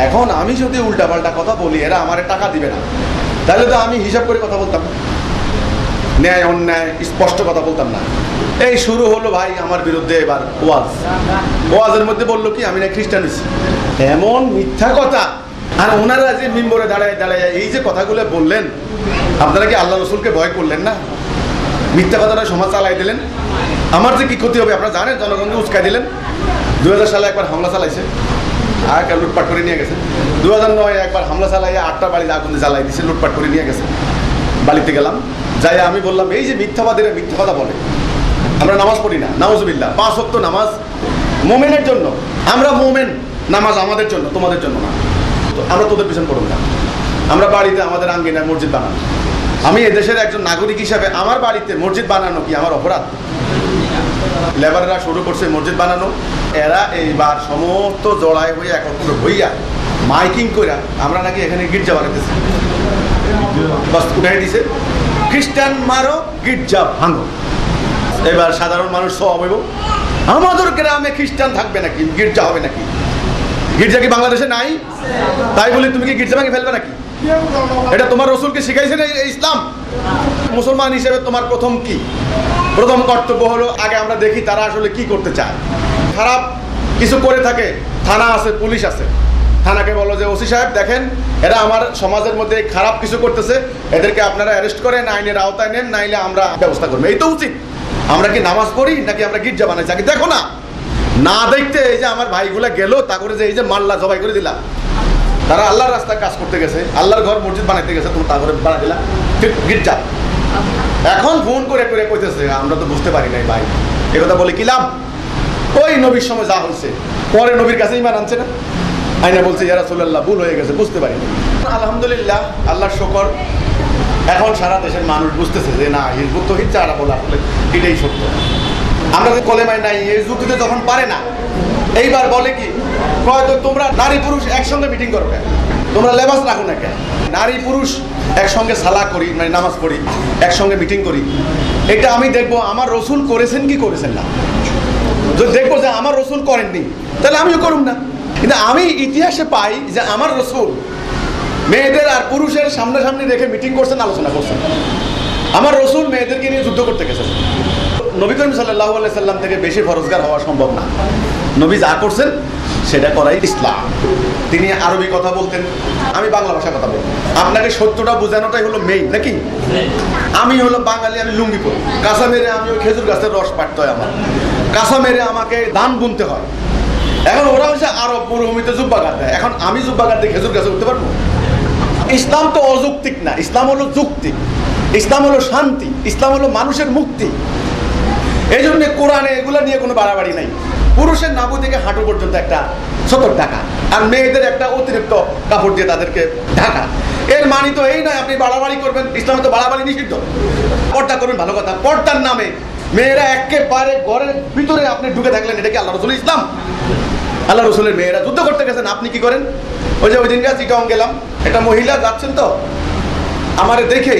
এখন আমি যদি উল্টাপাল্টা কথা বলি এরা আমার টাকা দিবে না, তাহলে তো আমি হিসাব করে কথা বলতাম, ন্যায় অন্যায় স্পষ্ট কথা বলতাম না। এই শুরু হলো ভাই আমার বিরুদ্ধে এবার ওয়াজের মধ্যে বললো কি আমি না খ্রিস্টান হইছি, এমন মিথ্যা কথা। আর ওনারা যে মিম্বরে দাঁড়ায় দাঁড়ায় এই যে কথাগুলো বললেন, আপনারা কি আল্লাহ রসুলকে ভয় করলেন না? মিথ্যা কথাটা সমাজ চালাই দিলেন। আমার যে কি ক্ষতি হবে আপনারা জানেন, জনগণকে উস্কাই দিলেন। 2000 সালে একবার হামলা চালাইছে, আর লুটপাট করে নিয়ে গেছে। 2009 একবার হামলা চালাইয়া 8টা বাড়ি আগুন জ্বালাই দিছে, লুটপাট করে নিয়ে গেছে। বাড়িতে গেলাম, যাই আমি বললাম এই যে মিথ্যাবাদীরা মিথ্যা কথা বলে, আমরা নামাজ পড়ি না, নাউজুবিল্লাহ, 5 ওয়াক্ত নামাজ মোমেনের জন্য, আমরা মোমেন, নামাজ আমাদের জন্য, তোমাদের জন্য না। আমরা তোদের পিছন পড়ব না। আমরা বাড়িতে আমাদের আঙ্গিনায় মসজিদ বানানো। আমি এদেশের একজন নাগরিক হিসাবে আমার বাড়িতে মসজিদ বানানো কি আমার অপরাধ? লেবাররা শুরু করছে মসজিদ বানানো। এরা এইবার সমস্ত জড়ায় হয়ে একত্র হইয়া মাইকিং করে আমরা নাকি এখানে গির্জা বানাইতেছি, বাস উঠাই দিছে, খ্রিস্টান মারো গির্জা ভাঙো। এবার সাধারণ মানুষ সব হইব, আমাদের গ্রামে খ্রিস্টান থাকবে নাকি, গির্জা হবে নাকি? গির্জা কি বাংলাদেশে নাই? তাই বলি তুমি কি গির্জা ভাঙে ফেলবে নাকি? এটা তোমার রসুলকে শিখাইছেন এই ইসলাম? মুসলমান হিসেবে তোমার প্রথম কি? প্রথম কর্তব্য হলো আগে আমরা দেখি তারা আসলে কি করতে চায়। খারাপ কিছু করে থাকে, থানা আছে, পুলিশ আছে, থানাকে বলো যে ওসি সাহেব দেখেন এরা আমার সমাজের মধ্যে খারাপ কিছু করতেছে, এদেরকে আপনারা অ্যারেস্ট করেন, আইনের আওতায় নেন, নাইলে আমরা ব্যবস্থা করবো। এই তো উচিত। আমরা কি নামাজ পড়ি নাকি আমরা গির্জা বানাইছি? আগে দেখো না, না দেখতে এই যে আমার ভাইগুলা গেল, তা করে যে এই যে মাল্লা জবাই করে দিলা, তারা আল্লাহর রাস্তায় কাজ করতে গেছে, আল্লাহর ঘর মসজিদ বানাইতে গেছে, তুমি তা করে বানাই দিলা ঠিক গির্জা। এখন ফোন করে করে কইতেছে আমরা তো বুঝতে পারি নাই ভাই, এ কথা বলে কি লাভ? ওই নবীর সময় যা হয়েছে পরে নবীর কাছে ইমান আনছে না, আইনা বলছে ইয়া রাসূলুল্লাহ ভুল হয়ে গেছে, বুঝতে পারিনি। আলহামদুলিল্লাহ, আল্লাহর শুকর, এখন সারা দেশের মানুষ বুঝতেছে যে না, হিজবুত তৌহিদ যারা বলে আসলে এটাই সত্য। আমরা যে কলেমায় নাই, এই যুক্তিতে যখন পারে না, এইবার বলে কি হয়তো তোমরা নারী পুরুষ একসঙ্গে মিটিং করো কেন, তোমরা লেবাস রাখো না কেন, নারী পুরুষ একসঙ্গে সালা করি, মানে নামাজ পড়ি, একসঙ্গে মিটিং করি। এটা আমি দেখবো আমার রসুল করেছেন কি করেছেন না। যদি দেখবো যে আমার রসুল করেননি, তাহলে আমিও করুম না। কিন্তু আমি ইতিহাসে পাই যে আমার রসুল মেয়েদের আর পুরুষের সামনাসামনি রেখে মিটিং করছেন, আলোচনা করছেন। আমার রসুল মেয়েদেরকে নিয়ে যুদ্ধ করতে গেছেন। নবী করিম সাল্লাল্লাহু আলাইহি সাল্লাম থেকে বেশি ফরজগার হওয়া সম্ভব না। নবী যা করছেন সেটা করাই ইসলাম। তিনি আরবি কথা বলতেন, আমি বাংলা ভাষা কথা বলতাম। আপনাকে সত্যটা বোঝানোটাই হলো মেইন, নাকি? আমি হলো বাঙালি, আমি লুঙ্গি পরি, কাঁচা মেরে আমি ওই খেজুর গাছের রস পাড়তে হয়, আমার কাঁচা মেরে আমাকে ধান বুনতে হয়। এখন ওরা হচ্ছে আরব মরুভূমিতে জুব্বা গাছ দেয়, এখন আমি জুব্বা গাছ দিয়ে খেজুর গাছে উঠতে পারবো? ইসলাম তো অযৌক্তিক না, ইসলাম হলো যুক্তি, ইসলাম হলো শান্তি, ইসলাম হলো মানুষের মুক্তি। এই জন্য কোরআনে এগুলো নিয়ে কোনো বাড়াবাড়ি নাই। পুরুষের নাবু থেকে হাঁটু পর্যন্ত একটা সতর ঢাকা, আর মেয়েদের একটা অতিরিক্ত কাপড় দিয়ে তাদেরকে ঢাকা। এর মানে তো এই নয় আপনি বাড়াবাড়ি করবেন, ইসলামে তো বাড়াবাড়ি নিষিদ্ধ। পর্দা করবেন, ভালো কথা, পর্দার নামে মেয়েরা একেবারে ঘরের ভিতরে আপনি ঢুকে থাকলেন, এটা কি আল্লাহ রসুল ইসলাম? আল্লাহ রসুলের মেয়েরা যুদ্ধ করতে গেছেন, আপনি কি করেন? ওই যে ওই দিনকার চিটং গেলাম, একটা মহিলা যাচ্ছেন, তো আমারে দেখে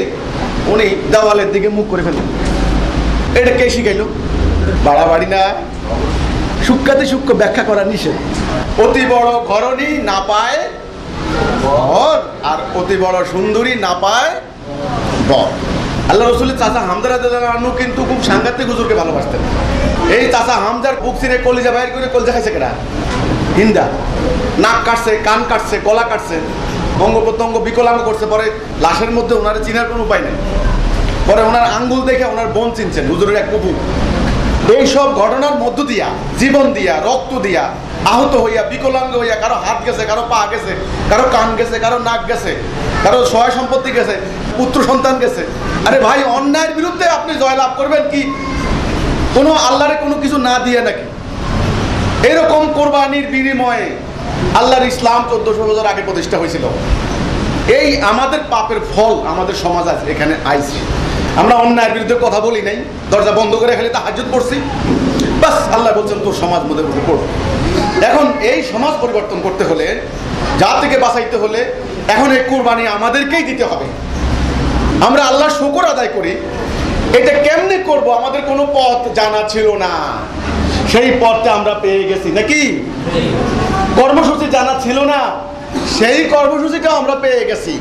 উনি দেওয়ালের দিকে মুখ করে ফেলেন। এটা কে শিখাইল? বাড়াবাড়ি না, সূক্ষ্মাতি সূক্ষ্ম ব্যাখ্যা করা নিষেধ। অতি বড় ঘরণী না পায় ঘর, আর অতি বড় সুন্দরী না পায় বর। আল্লাহ রসুলের চাচা হামজা রাদিয়াল্লাহু আনহু কিন্তু খুব সাংঘাতিক হুজুরকে ভালোবাসতেন। এই চাচা হামজার বুক ছিঁড়ে কলিজা বাইর করে কলিজা খাইছে কেনা, হিন্দা, নাক কাটছে, কান কাটছে, গলা কাটছে, অঙ্গ প্রত্যঙ্গ বিকলাঙ্গ করছে। পরে লাশের মধ্যে ওনারা চিনার কোনো উপায় নেই। পরে ওনার আঙ্গুল দেখে ওনার বোন চিনছেন, হুজুরের এক কুকুর। এইসব ঘটনার মধ্য দিয়া, জীবন দিয়া, রক্ত দিয়া, আহত হইয়া, বিকলাঙ্গ হইয়া, কারো হাত গেছে, কারো পা গেছে, কারো কান গেছে, কারো নাক গেছে, কারো সহায় সম্পত্তি গেছে, পুত্র সন্তান গেছে। আরে ভাই, অন্যায়ের বিরুদ্ধে আপনি জয়লাভ করবেন কি কোনো আল্লাহরে কোনো কিছু না দিয়ে নাকি? এরকম কোরবানির বিনিময়ে আল্লাহর ইসলাম 1400 বছর আগে প্রতিষ্ঠা হয়েছিল। এই আমাদের পাপের ফল আমাদের সমাজ আছে, এখানে আইছে। আমরা অন্যায়ের বিরুদ্ধে কথা বলি নাই, দরজা বন্ধ করে খালি তাহাজ্জুদ পড়ছি, বাস আল্লাহ বলছেন তোর সমাজ মধ্যে পড়ো। এখন এই সমাজ পরিবর্তন করতে হলে, যা থেকে বাঁচাইতে হলে, এখন এই কোরবানি আমাদেরকেই দিতে হবে। আমরা আল্লাহর শুকর আদায় করি, এটা কেমনে করব আমাদের কোনো পথ জানা ছিল না, সেই পথটা আমরা পেয়ে গেছি, নাকি? কর্মসূচি জানা ছিল না, সেই কর্মসূচিটাও আমরা পেয়ে গেছি।